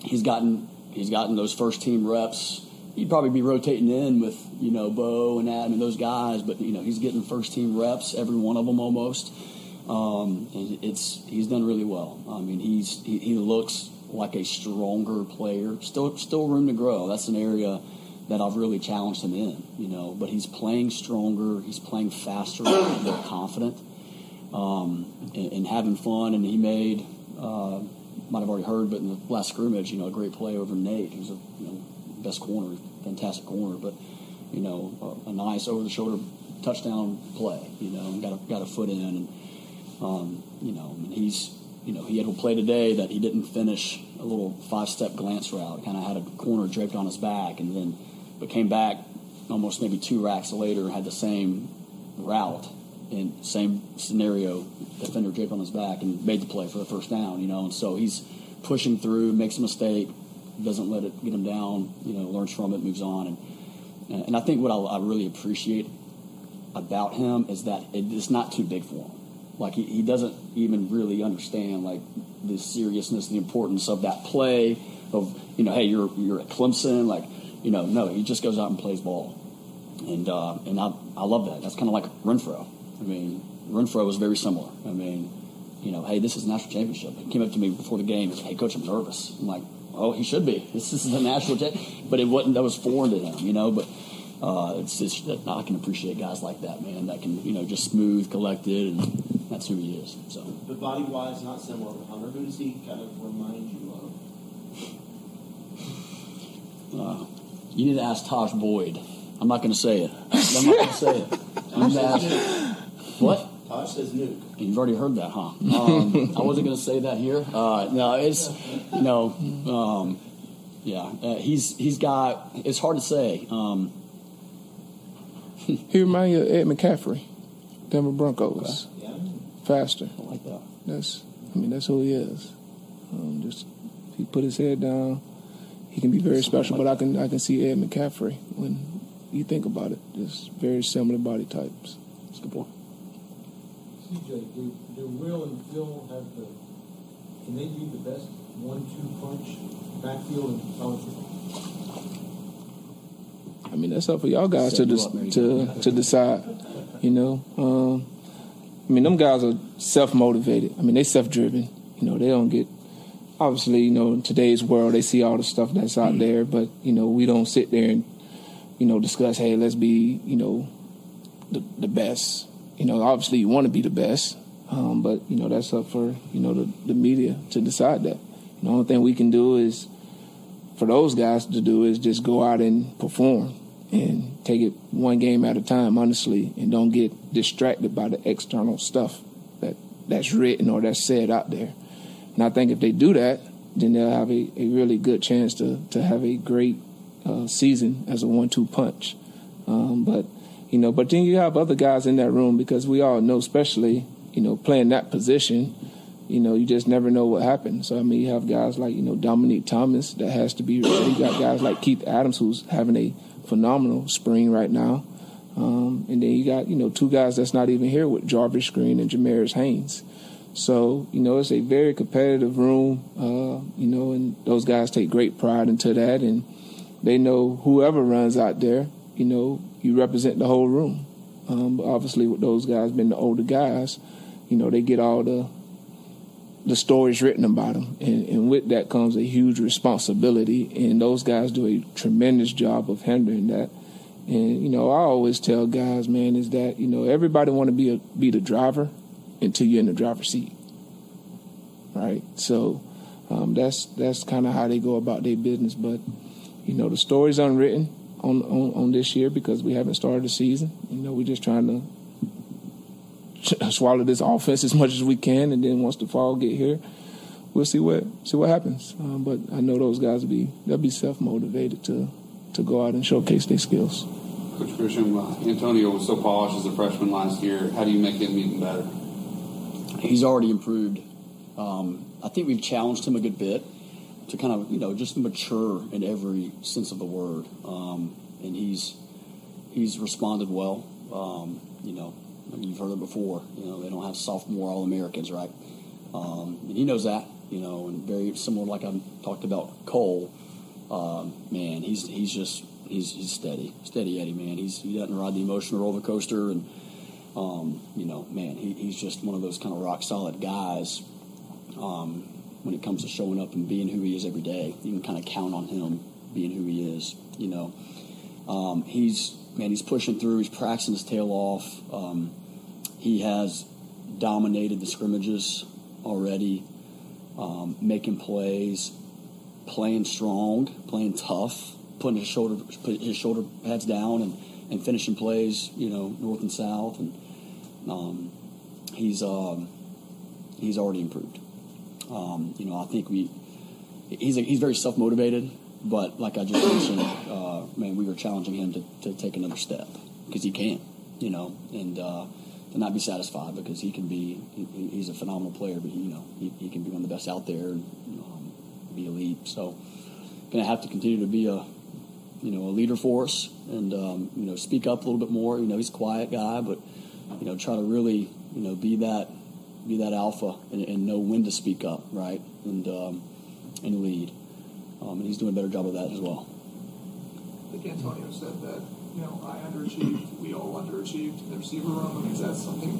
he's gotten those first team reps. He'd probably be rotating in with Bo and Adam and those guys, but he's getting first team reps, every one of them almost. And he's done really well. I mean, he looks like a stronger player. Still room to grow. That's an area that I've really challenged him in, But he's playing stronger. He's playing faster, more confident, and having fun. And he made, might have already heard, but in the last scrimmage, a great play over Nate, who's a best corner, fantastic corner, but a nice over the shoulder touchdown play. And got a foot in, and and he's. He had a play today that he didn't finish a little 5-step glance route. Kind of had a corner draped on his back, but came back almost maybe 2 racks later and had the same route and same scenario, defender draped on his back, and made the play for the first down. And so he's pushing through, makes a mistake, doesn't let it get him down. Learns from it, moves on, and I think what I really appreciate about him is that it's not too big for him. Like, he doesn't even really understand, like, the seriousness, the importance of that play of, hey, you're at Clemson. Like, no, he just goes out and plays ball. And I love that. That's kind of like Renfro. I mean, Renfro was very similar. I mean, hey, this is a national championship. He came up to me before the game and said, hey, Coach, I'm nervous. I'm like, oh, he should be. This is a national championship. But that was foreign to him, but it's just that I can appreciate guys like that, man, that can, just smooth, collected, and that's who he is. So, but body-wise, not similar to Hunter. Who does he kind of remind you of? You need to ask Taj Boyd. I'm not going to say it. I'm not going to say it. I'm going to ask. What? Taj says nuke. You've already heard that, huh? I wasn't going to say that here. No, it's he's got. It's hard to say. He reminds you of Ed McCaffrey, Denver Broncos. Okay. Yeah. Faster. I like that. That's who he is. He put his head down. He can be very special, but I can see Ed McCaffrey when you think about it. Just very similar body types. That's a good point. CJ, do Will and Phil can they be the best 1-2 punch backfield in college football? I mean, that's up for y'all guys to decide. I mean, them guys are self-motivated. I mean, they self-driven. They don't get, obviously, in today's world, they see all the stuff that's out there, but, we don't sit there and, discuss, hey, let's be, the best. obviously you want to be the best, but, that's up for, the media to decide that. The only thing we can do is, for those guys to do, is just go out and perform and take it one game at a time, honestly, and don't get distracted by the external stuff that's written or that's said out there. And I think if they do that, then they'll have a really good chance to have a great season as a 1-2 punch. But then you have other guys in that room, because we all know, especially, playing that position, you just never know what happens. So, you have guys like, Dominique Thomas that has to be ready. You got guys like Keith Adams, who's having a phenomenal spring right now. And then you got, 2 guys that's not even here with Jarvis Green and Jamaris Haynes. So, it's a very competitive room, and those guys take great pride into that. And they know whoever runs out there, you represent the whole room. But obviously, with those guys being the older guys, they get all the stories written about them. And with that comes a huge responsibility. And those guys do a tremendous job of handling that. And, I always tell guys, man, is that, everybody want to be the driver until you're in the driver's seat. Right? So that's kind of how they go about their business. But, the story's unwritten on this year because we haven't started the season. We're just trying to swallow this offense as much as we can, and then once the fall get here, we'll see what happens. But I know those guys they'll be self-motivated to go out and showcase their skills. Coach Grisham, Antonio was so polished as a freshman last year. How do you make him even better? He's already improved. I think we've challenged him a good bit to kind of, just mature in every sense of the word. And he's responded well. You've heard it before. They don't have sophomore All-Americans, right? And he knows that. And very similar, like I talked about Cole. Man, he's steady Eddie, man. He doesn't ride the emotional roller coaster, and man, he's just one of those kind of rock solid guys. When it comes to showing up and being who he is every day, you can kind of count on him being who he is. He's pushing through. He's practicing his tail off. He has dominated the scrimmages already, making plays, playing strong, playing tough, putting his shoulder pads down and finishing plays, north and south, and he's already improved. I think he's very self-motivated, but like I just mentioned, we were challenging him to take another step because he can, and to not be satisfied because he's a phenomenal player, but he can be one of the best out there and be elite. So going to have to continue to be a leader for us and speak up a little bit more. He's a quiet guy, but try to really be that alpha and know when to speak up, right, and lead. And he's doing a better job of that as well. I think Antonio said that, I underachieved, we all underachieved in the receiver room. Is that something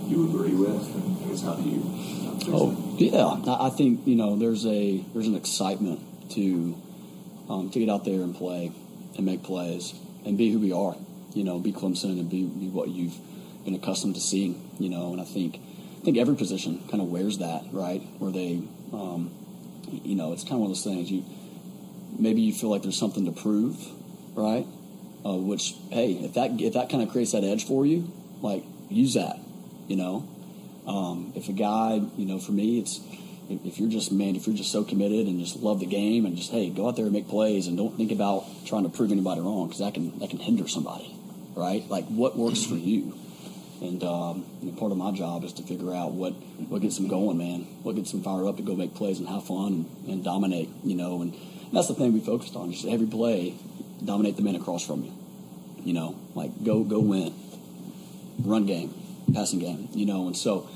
you agree with? And I guess how do you fix it? Yeah. I think, there's an excitement to get out there and play and make plays and be who we are, be Clemson and be what you've been accustomed to seeing, and I think every position kind of wears that, right? Where they, it's kind of one of those things. Maybe you feel like there's something to prove, right? Which, hey, if that kind of creates that edge for you, like use that, If a guy, for me, it's if you're just so committed and just love the game and just go out there and make plays and don't think about trying to prove anybody wrong because that can hinder somebody, right? Like what works for you. And part of my job is to figure out what gets them going, man. What gets them fired up to go make plays and have fun and dominate, And that's the thing we focused on. Just every play, dominate the man across from you. Go win. Run game, passing game, And so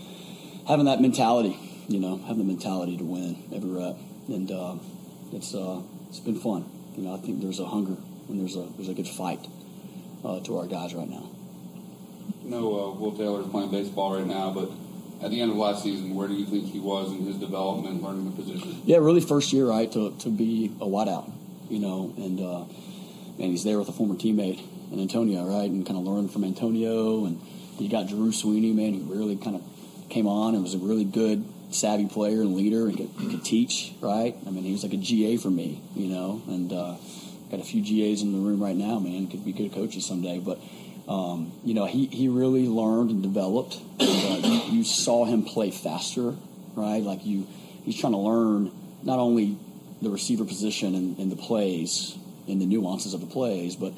having that mentality, having the mentality to win every rep. And it's been fun. I think there's a hunger and there's a good fight to our guys right now. Will Taylor's playing baseball right now, but at the end of last season, where do you think he was in his development, learning the position? Yeah, really first year, right, to be a wideout, and he's there with a former teammate in Antonio, right, and kind of learning from Antonio and You got Dabo Swinney, man, who really kind of came on and was a really good, savvy player and leader and could teach, right? I mean, he was like a GA for me, and got a few GAs in the room right now, man. Could be good coaches someday. But, he really learned and developed. And, you saw him play faster, right? Like he's trying to learn not only the receiver position and the plays and the nuances of the plays, but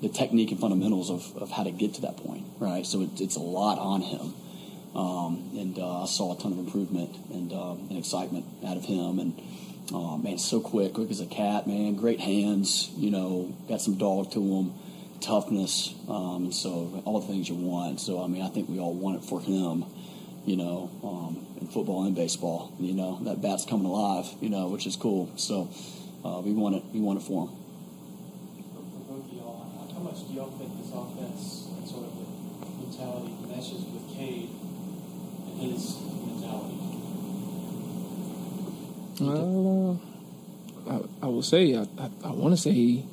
the technique and fundamentals of how to get to that point, right? So it's a lot on him. I saw a ton of improvement and excitement out of him. And, man, so quick as a cat, man. Great hands, got some dog to him, toughness, and so all the things you want. So, I mean, I think we all want it for him, in football and baseball. That bat's coming alive, which is cool. So we want it for him. For both of y'all, how much do y'all think this offense and sort of the mentality meshes with Cade and his mentality? I would say I want to say he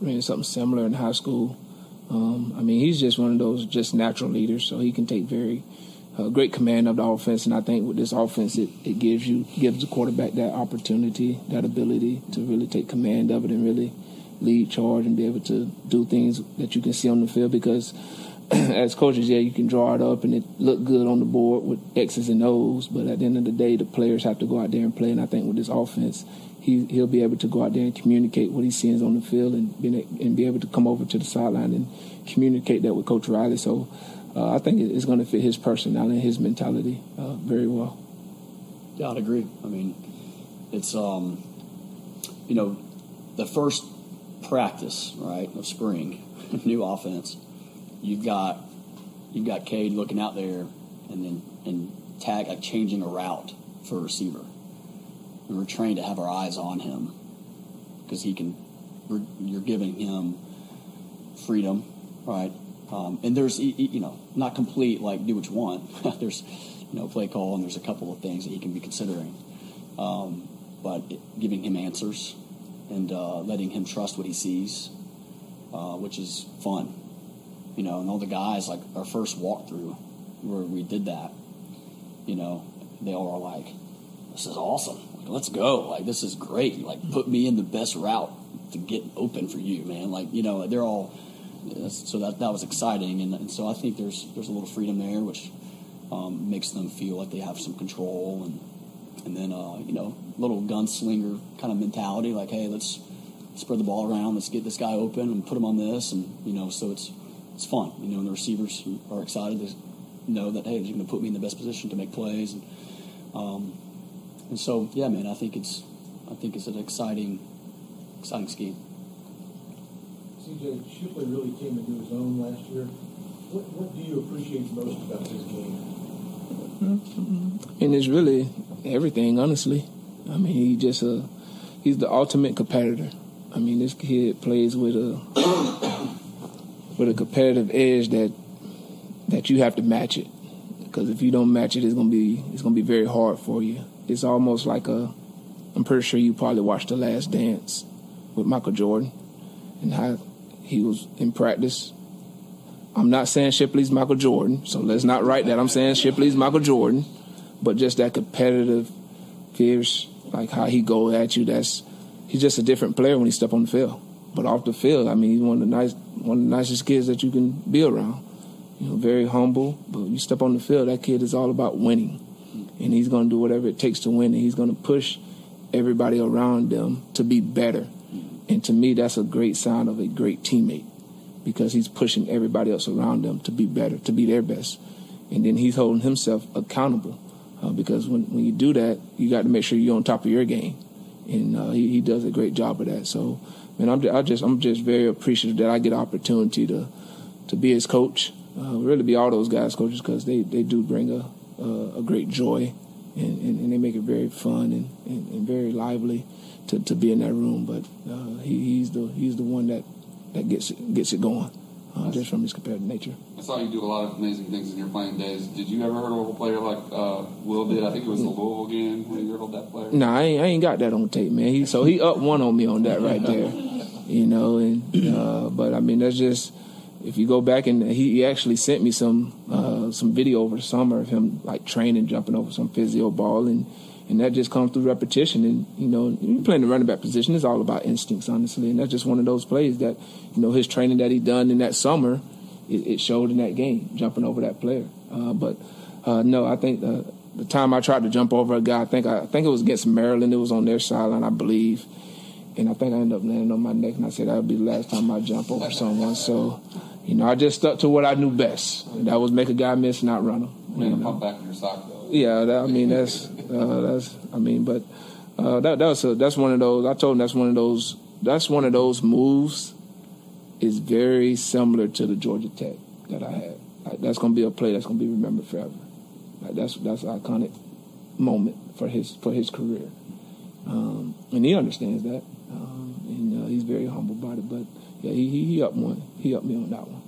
ran something similar in high school. I mean, he's just one of those just natural leaders, so he can take very great command of the offense. And I think with this offense, it gives the quarterback that opportunity, that ability to really take command of it and really lead charge and be able to do things that you can see on the field. Because as coaches, you can draw it up and it look good on the board with X's and O's, but at the end of the day, the players have to go out there and play. And I think with this offense, he'll be able to go out there and communicate what he sees on the field and be able to come over to the sideline and communicate that with Coach Riley. So I think it's going to fit his personality and his mentality very well. Yeah, I'd agree. I mean, it's the first practice, right, of spring, new offense. You've got Cade looking out there and changing a route for a receiver. And we're trained to have our eyes on him because you're giving him freedom, right? And there's, not complete, like, do what you want. There's, play call, and there's a couple of things that he can be considering. But giving him answers and letting him trust what he sees, which is fun. And all the guys, like our first walkthrough where we did that, they all are like, this is awesome. Like, let's go. Like, this is great. Like, put me in the best route to get open for you, man. Like, they're all, so that was exciting. And so I think there's a little freedom there, which makes them feel like they have some control. And then, little gunslinger kind of mentality, like, hey, let's spread the ball around. Let's get this guy open and put him on this. And, so it's fun, and the receivers are excited to know that, hey, he's going to put me in the best position to make plays, and so, yeah, man, I think it's an exciting scheme. CJ Shipley really came into his own last year. What do you appreciate most about his game? And it's really everything, honestly. I mean, he's the ultimate competitor. I mean, this kid plays with a competitive edge that you have to match it, because if you don't match it, it's gonna be very hard for you. It's almost like I'm pretty sure you probably watched The Last Dance with Michael Jordan and how he was in practice. I'm not saying Shipley's Michael Jordan, so let's not write that. I'm saying Shipley's Michael Jordan, but just that competitive, fierce, like how he go at you. He's just a different player when he step on the field. But off the field, I mean, he's one of the nicest kids that you can be around. Very humble, but you step on the field, that kid is all about winning. And he's going to do whatever it takes to win, and he's going to push everybody around them to be better. And to me, that's a great sign of a great teammate, because he's pushing everybody else around them to be better, to be their best. And then he's holding himself accountable, because when you do that, you got to make sure you're on top of your game. And he does a great job of that. So, man, I'm just very appreciative that I get an opportunity to be his coach, really be all those guys' coaches, because they do bring a great joy, and they make it very fun and very lively to be in that room. But he's the one that gets it going, just from his competitive nature. I saw you do a lot of amazing things in your playing days. Did you ever hurdle a player like Will did? I think it was the Louisville game when you hurdled that player. No, I ain't got that on tape, man. He up one on me on that right there, And but I mean, that's just if you go back and he actually sent me some video over the summer of him like training, jumping over some physio ball, and that just comes through repetition. And you playing the running back position is all about instincts, honestly, and that's just one of those plays that his training that he done in that summer, it showed in that game, jumping over that player. No, I think the time I tried to jump over a guy, I think it was against Maryland. It was on their sideline, I believe. And I think I ended up landing on my neck, and I said that would be the last time I jump over someone. So, I just stuck to what I knew best. And that was make a guy miss, not run him. You pump back in your sock, though. Yeah, that's one of those. I told him that's one of those moves is very similar to the Georgia Tech that I had. Like, that's going to be a play that's going to be remembered forever. Like, that's an iconic moment for his career. And he understands that. And he's very humble about it. But, yeah, he upped one. He upped me on that one.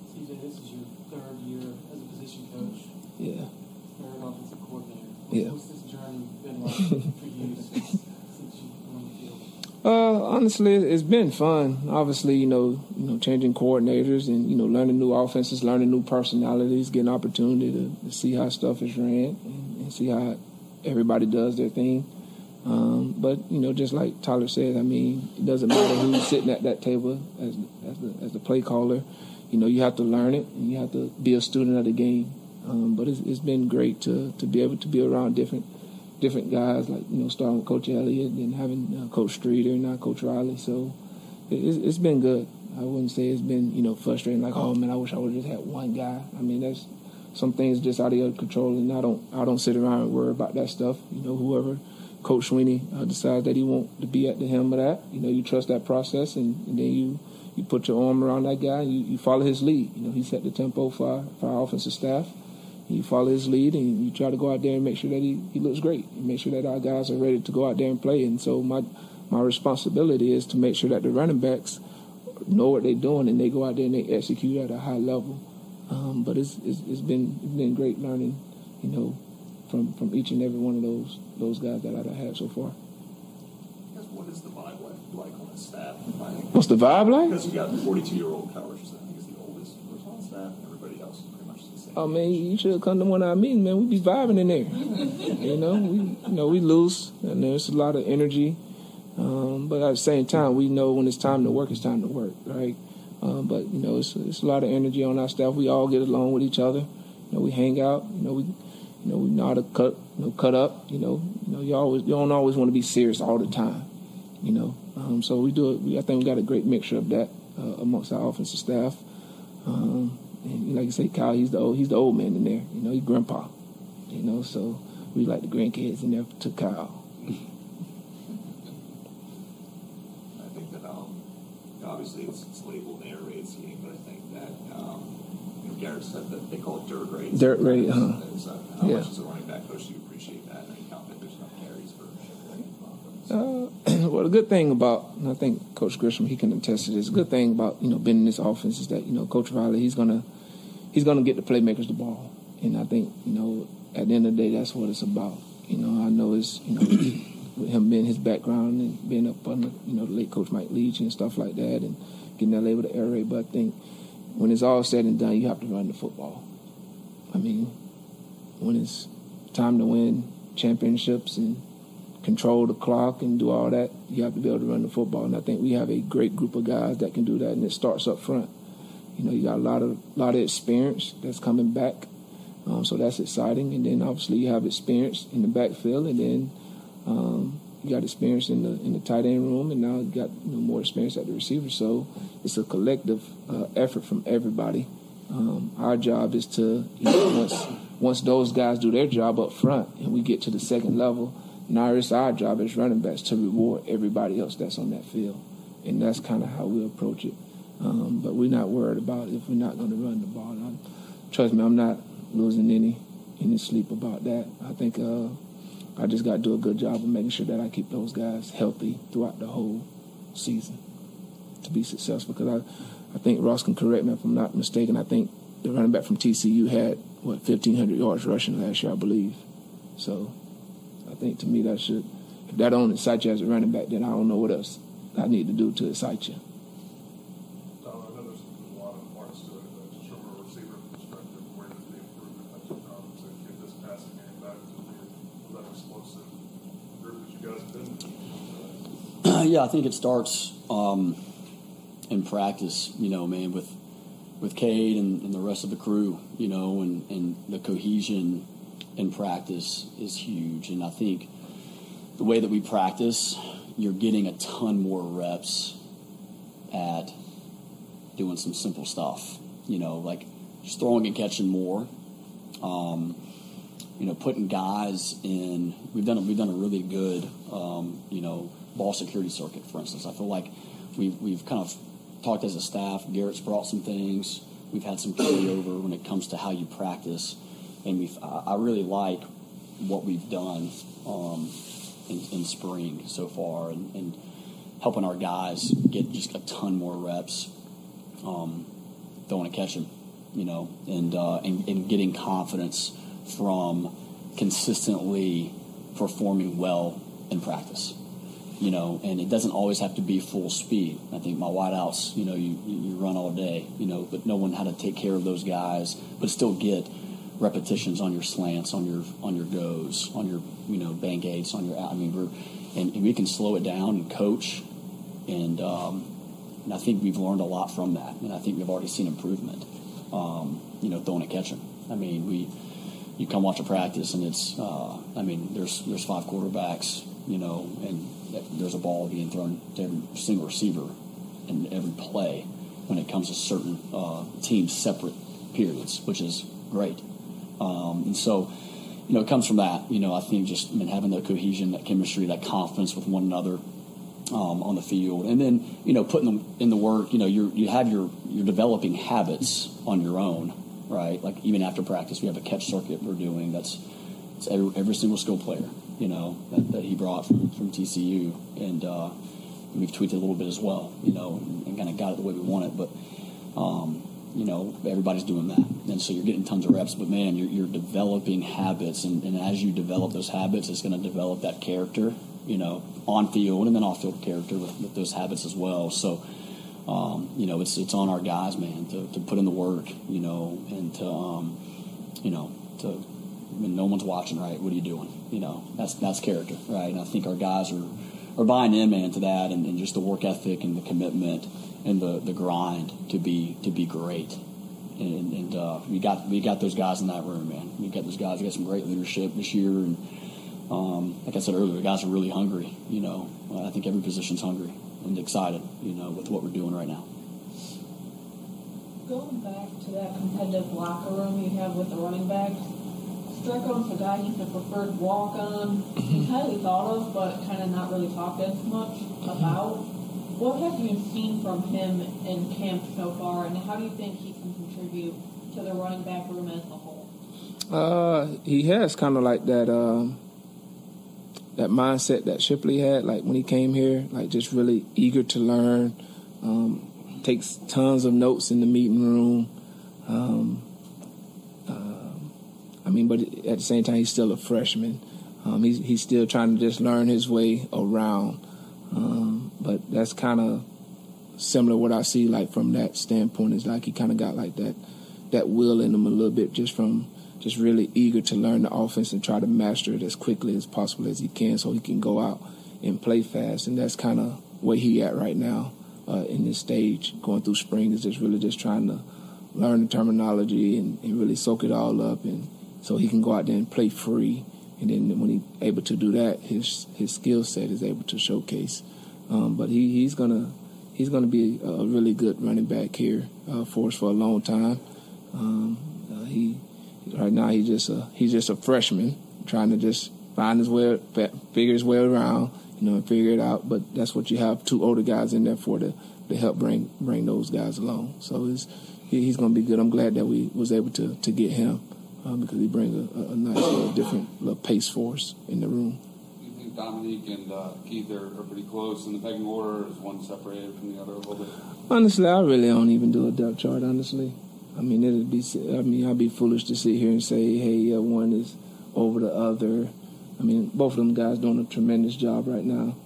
CJ, this is your third year as a position coach. Yeah. Third offensive coordinator. Yeah. What's this journey been like for you since you were on the field? Honestly, it's been fun. Obviously, changing coordinators and, learning new offenses, learning new personalities, getting an opportunity to see how stuff is ran and see how everybody does their thing. But just like Tyler said, it doesn't matter who's sitting at that table as the play caller. You have to learn it and you have to be a student of the game. But it's been great to be able to be around different guys, like starting with Coach Elliott and having Coach Streeter and now Coach Riley. So it's been good. I wouldn't say it's been frustrating. Like, oh man, I wish I would have just had one guy. There's some things just out of your control, and I don't sit around and worry about that stuff. Whoever Coach Swinney decides that he wants to be at the helm of that, you trust that process, and then you put your arm around that guy and you follow his lead. He set the tempo for our offensive staff. You follow his lead and you try to go out there and make sure that he looks great and make sure that our guys are ready to go out there and play. And so my responsibility is to make sure that the running backs know what they're doing and they go out there and they execute at a high level. But it's been great learning, from each and every one of those guys that I've had so far. What is the vibe like on the staff? What's the vibe like? Because you got the 42-year-old Tyler Grisham, I think is the oldest person on staff, and everybody else is pretty much the same. Oh man, you should come to one of our meetings, man. We be vibing in there. We loose, and there's a lot of energy. But at the same time, we know when it's time to work, it's time to work, right? But it's a lot of energy on our staff. We all get along with each other. We hang out. We know how to cut up. You don't always want to be serious all the time. So we do it. I think we got a great mixture of that amongst our offensive staff. And like you say, Kyle, he's the old man in there. He's grandpa. So we like the grandkids in there to Kyle. I think that obviously it's labeled air raid scheme, but I think that Garrett said that they call it dirt raids. Dirt raid, How much as a running back coach do you appreciate that? And you count that there's enough carries for well, the good thing about, and I think Coach Grisham, he can attest to this. The good thing about being in this offense is that Coach Riley, he's gonna get the playmakers the ball, and I think at the end of the day that's what it's about. I know it's with him being his background and being up under the late Coach Mike Leach and stuff like that, and getting that label to air raid. But I think when it's all said and done, you have to run the football. When it's time to win championships and control the clock and do all that, you have to be able to run the football. And I think we have a great group of guys that can do that, and it starts up front. You got a lot of experience that's coming back, so that's exciting. And then obviously you have experience in the backfield, and then you got experience in the tight end room, and now you got more experience at the receiver. So it's a collective effort from everybody. Our job is to once those guys do their job up front and we get to the second level, now it's our job as running backs to reward everybody else that's on that field. And that's kind of how we approach it. But we're not worried about if we're not going to run the ball. Trust me, I'm not losing any sleep about that. I think I just got to do a good job of making sure that I keep those guys healthy throughout the whole season to be successful. Because I think Ross can correct me if I'm not mistaken. I think the running back from TCU had, 1,500 yards rushing last year, I believe. So I think to me that should, if that don't excite you as a running back, then I don't know what else I need to do to excite you. I know there's a lot guys have been? Yeah, I think it starts in practice, man, with Cade and the rest of the crew, and the cohesion in practice is huge. And I think the way that we practice, you're getting a ton more reps at doing some simple stuff, like just throwing and catching more. Putting guys in. We've done a really good, ball security circuit, for instance. I feel like we've kind of talked as a staff. Garrett's brought some things. We've had some carryover when it comes to how you practice, and I really like what we've done in spring so far, and helping our guys get just a ton more reps, throwing and catching, and getting confidence from consistently performing well in practice, and it doesn't always have to be full speed. I think my wideouts, you run all day, but knowing how to take care of those guys, but still get repetitions on your slants, on your goes, on your, bang aids, on your, and we can slow it down and coach, and I think we've learned a lot from that, and I think we've already seen improvement, throwing and catching. You come watch a practice, and it's, there's 5 quarterbacks, and there's a ball being thrown to every single receiver in every play when it comes to certain teams' separate periods, which is great. And so, it comes from that. I think just having that cohesion, that chemistry, that confidence with one another on the field, and then putting them in the work. You're developing habits on your own. Right, like even after practice, we have a catch circuit we're doing. It's every single skill player, that he brought from TCU, and we've tweaked it a little bit as well, and kind of got it the way we want it. But everybody's doing that, and so you're getting tons of reps. But man, you're developing habits, and as you develop those habits, it's going to develop that character, on field and then off field character with those habits as well. So. It's on our guys, man, to put in the work, and when no one's watching, right? What are you doing? That's character, right? And I think our guys are buying in, man, to that, and just the work ethic and the commitment and the grind to be great. And we got those guys in that room, man. We got those guys. We got some great leadership this year, and like I said earlier, the guys are really hungry. I think every position's hungry and excited, with what we're doing right now. Going back to that competitive locker room you have with the running backs, Strickland's a guy he's a preferred walk-on. He's highly thought of, but kind of not really talked as much about. What have you seen from him in camp so far, and how do you think he can contribute to the running back room as a whole? He has kind of like that that mindset that Shipley had, like when he came here, like just really eager to learn, takes tons of notes in the meeting room. But at the same time, he's still a freshman. He's still trying to just learn his way around. But that's kind of similar what I see, like from that standpoint, is like he kind of got like that will in him a little bit, just really eager to learn the offense and try to master it as quickly as possible as he can, so he can go out and play fast. And that's kind of where he at right now in this stage, going through spring, is just trying to learn the terminology and really soak it all up, and so he can go out there and play free. And then when he's able to do that, his skill set is able to showcase. But he's gonna be a really good running back here for us for a long time. Right now, he's just a freshman trying to just find his way, figure his way around, and figure it out. But that's what you have 2 older guys in there for, to help bring those guys along. So he's going to be good. I'm glad that we was able to get him because he brings a nice little different little pace for us in the room. Do you think Dominique and Keith are pretty close in the pecking order, or is one separated from the other a little bit? Honestly, I really don't even do a depth chart, honestly. I'd be foolish to sit here and say, hey, one is over the other. Both of them guys doing a tremendous job right now,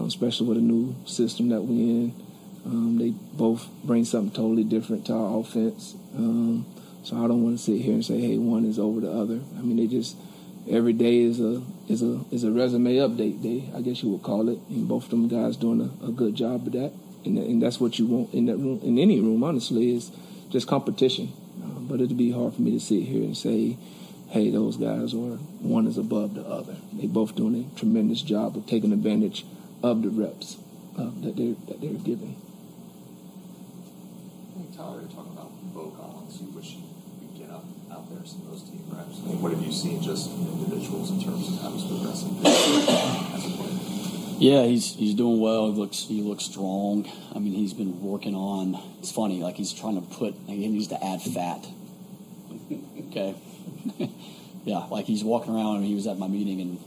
especially with a new system that we're in. They both bring something totally different to our offense. So I don't want to sit here and say, hey, one is over the other. every day is a resume update day, I guess you would call it. And both of them guys doing a good job of that. And that's what you want in that room, in any room, honestly, is just competition. But it'd be hard for me to sit here and say, hey, those guys are one is above the other. They both doing a tremendous job of taking advantage of the reps that they're given. I think Tyler, you're talking about Bo Collins. You wish you could get out there some of those team reps. I mean, what have you seen just in individuals in terms of how he's progressing as a player? Yeah, he's doing well. He looks strong. I mean, he's been working on. It's funny, like he's trying to he needs to add fat. Okay. Yeah, like he's walking around and he was at my meeting and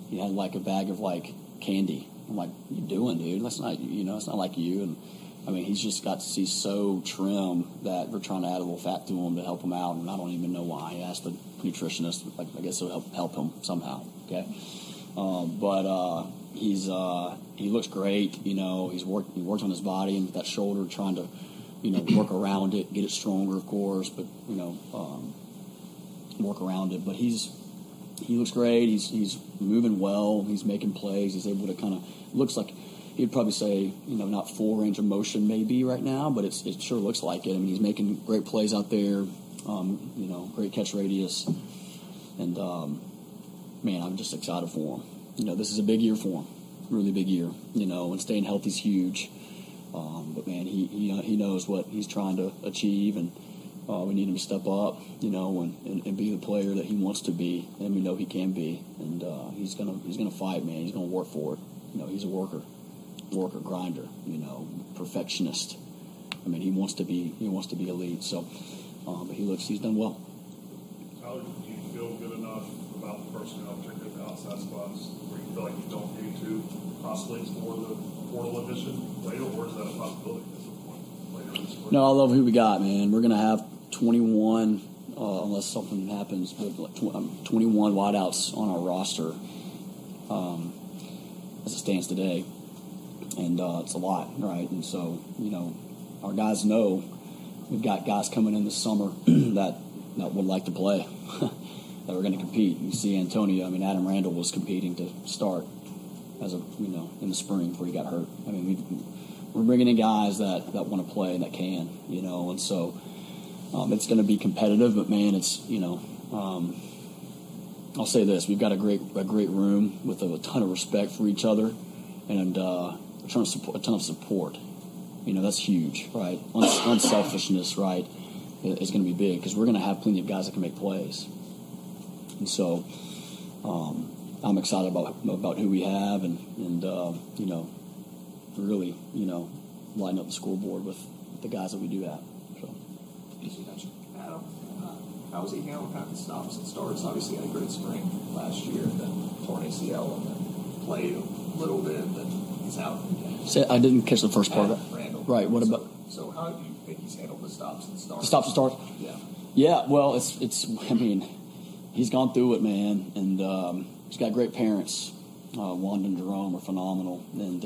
he had like a bag of like candy. I'm like, "What you doing, dude? That's not it's not like you." And I mean, he's so trim that we're trying to add a little fat to him to help him out, and I don't even know why. I asked the nutritionist, like I guess it'll help him somehow. Okay, but he looks great. He worked on his body and that shoulder, trying to work around it, get it stronger, of course, but work around it. But he looks great. He's moving well. He's making plays. He's able to kind of looks like he'd probably say not full range of motion maybe right now, but it sure looks like it. I mean, he's making great plays out there. Great catch radius, and man, I'm just excited for him. This is a big year for him, really big year. And staying healthy is huge. But man, he knows what he's trying to achieve, and we need him to step up, and be the player that he wants to be, and we know he can be. And he's gonna fight, man. He's gonna work for it. He's a worker, grinder, perfectionist. I mean, he wants to be elite. So, but he's done well. Tyler, do you feel good enough about the personnel, particularly the outside spots, where you feel like you don't need to possibly explore the portal addition later, or is that a possibility at some point later in the spring? No, I love who we got, man. We're gonna have 21, unless something happens, but 21 wideouts on our roster as it stands today, and it's a lot, right? And so our guys know we've got guys coming in this summer that would like to play, that are going to compete. You see Antonio. I mean, Adam Randall was competing to start in the spring before he got hurt. I mean, we're bringing in guys that want to play and that can, and so it's going to be competitive. But man, it's I'll say this: we've got a great room with a ton of respect for each other, and a ton of support. That's huge, right? Unselfishness, right, is going to be big because we're going to have plenty of guys that can make plays. And so I'm excited about who we have and really, line up the scoreboard with the guys that we do have. So. As you mentioned, Adam, how was he handling kind of the stops and starts? Obviously, he had a great spring last year, and then torn ACL, and then played a little bit, and then he's out again. I didn't catch the first part of that. Randall. Right. What about? So how do you think he's handled the stops and starts? The stops and starts? Yeah. Yeah. Well, it's. I mean, he's gone through it, man, and he's got great parents. Wanda and Jerome are phenomenal, and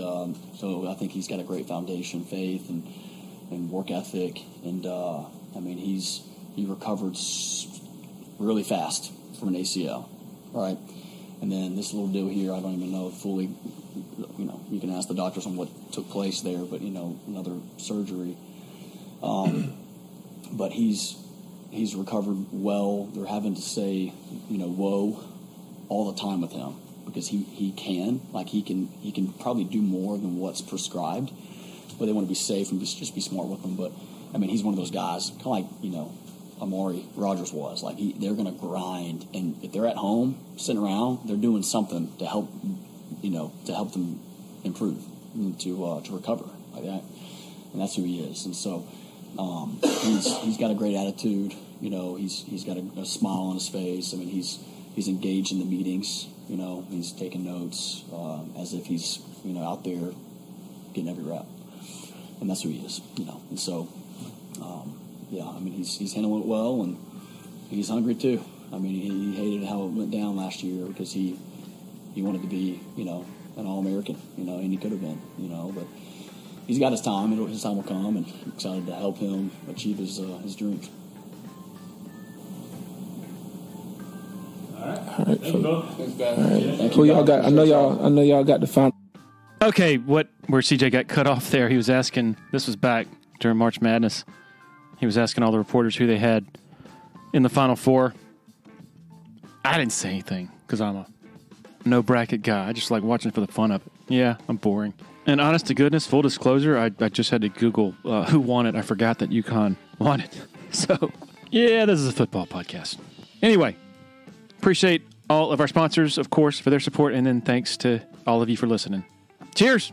so I think he's got a great foundation, faith, and work ethic, and I mean he recovered really fast from an ACL, right? And then this little deal here, I don't even know fully. You can ask the doctors on what took place there, but another surgery. But he's recovered well. They're having to say, whoa, all the time with him because he can probably do more than what's prescribed, but they want to be safe and just be smart with him. But I mean, he's one of those guys, kind of like Amari Rogers was. Like they're going to grind, and if they're at home sitting around, they're doing something to help them improve, to recover like that, and that's who he is. And so he's got a great attitude. He's got a smile on his face. I mean, he's engaged in the meetings. He's taking notes as if he's out there getting every rep, and that's who he is. And so yeah, I mean he's handling it well, and he's hungry too. I mean he hated how it went down last year because he wanted to be an All-American, and he could have been, but he's got his time. His time will come, and I'm excited to help him achieve his dreams. All right. All right. Thanks, guys. All right. Who y'all got? I know y'all got the final. Okay, where CJ got cut off there, he was asking, this was back during March Madness, he was asking all the reporters who they had in the Final Four. I didn't say anything because I'm a no bracket guy. I just like watching for the fun of it. Yeah, I'm boring. And honest to goodness, full disclosure, I just had to Google who won it. I forgot that UConn won it. So, yeah, this is a football podcast. Anyway, appreciate all of our sponsors, of course, for their support, and then thanks to all of you for listening. Cheers!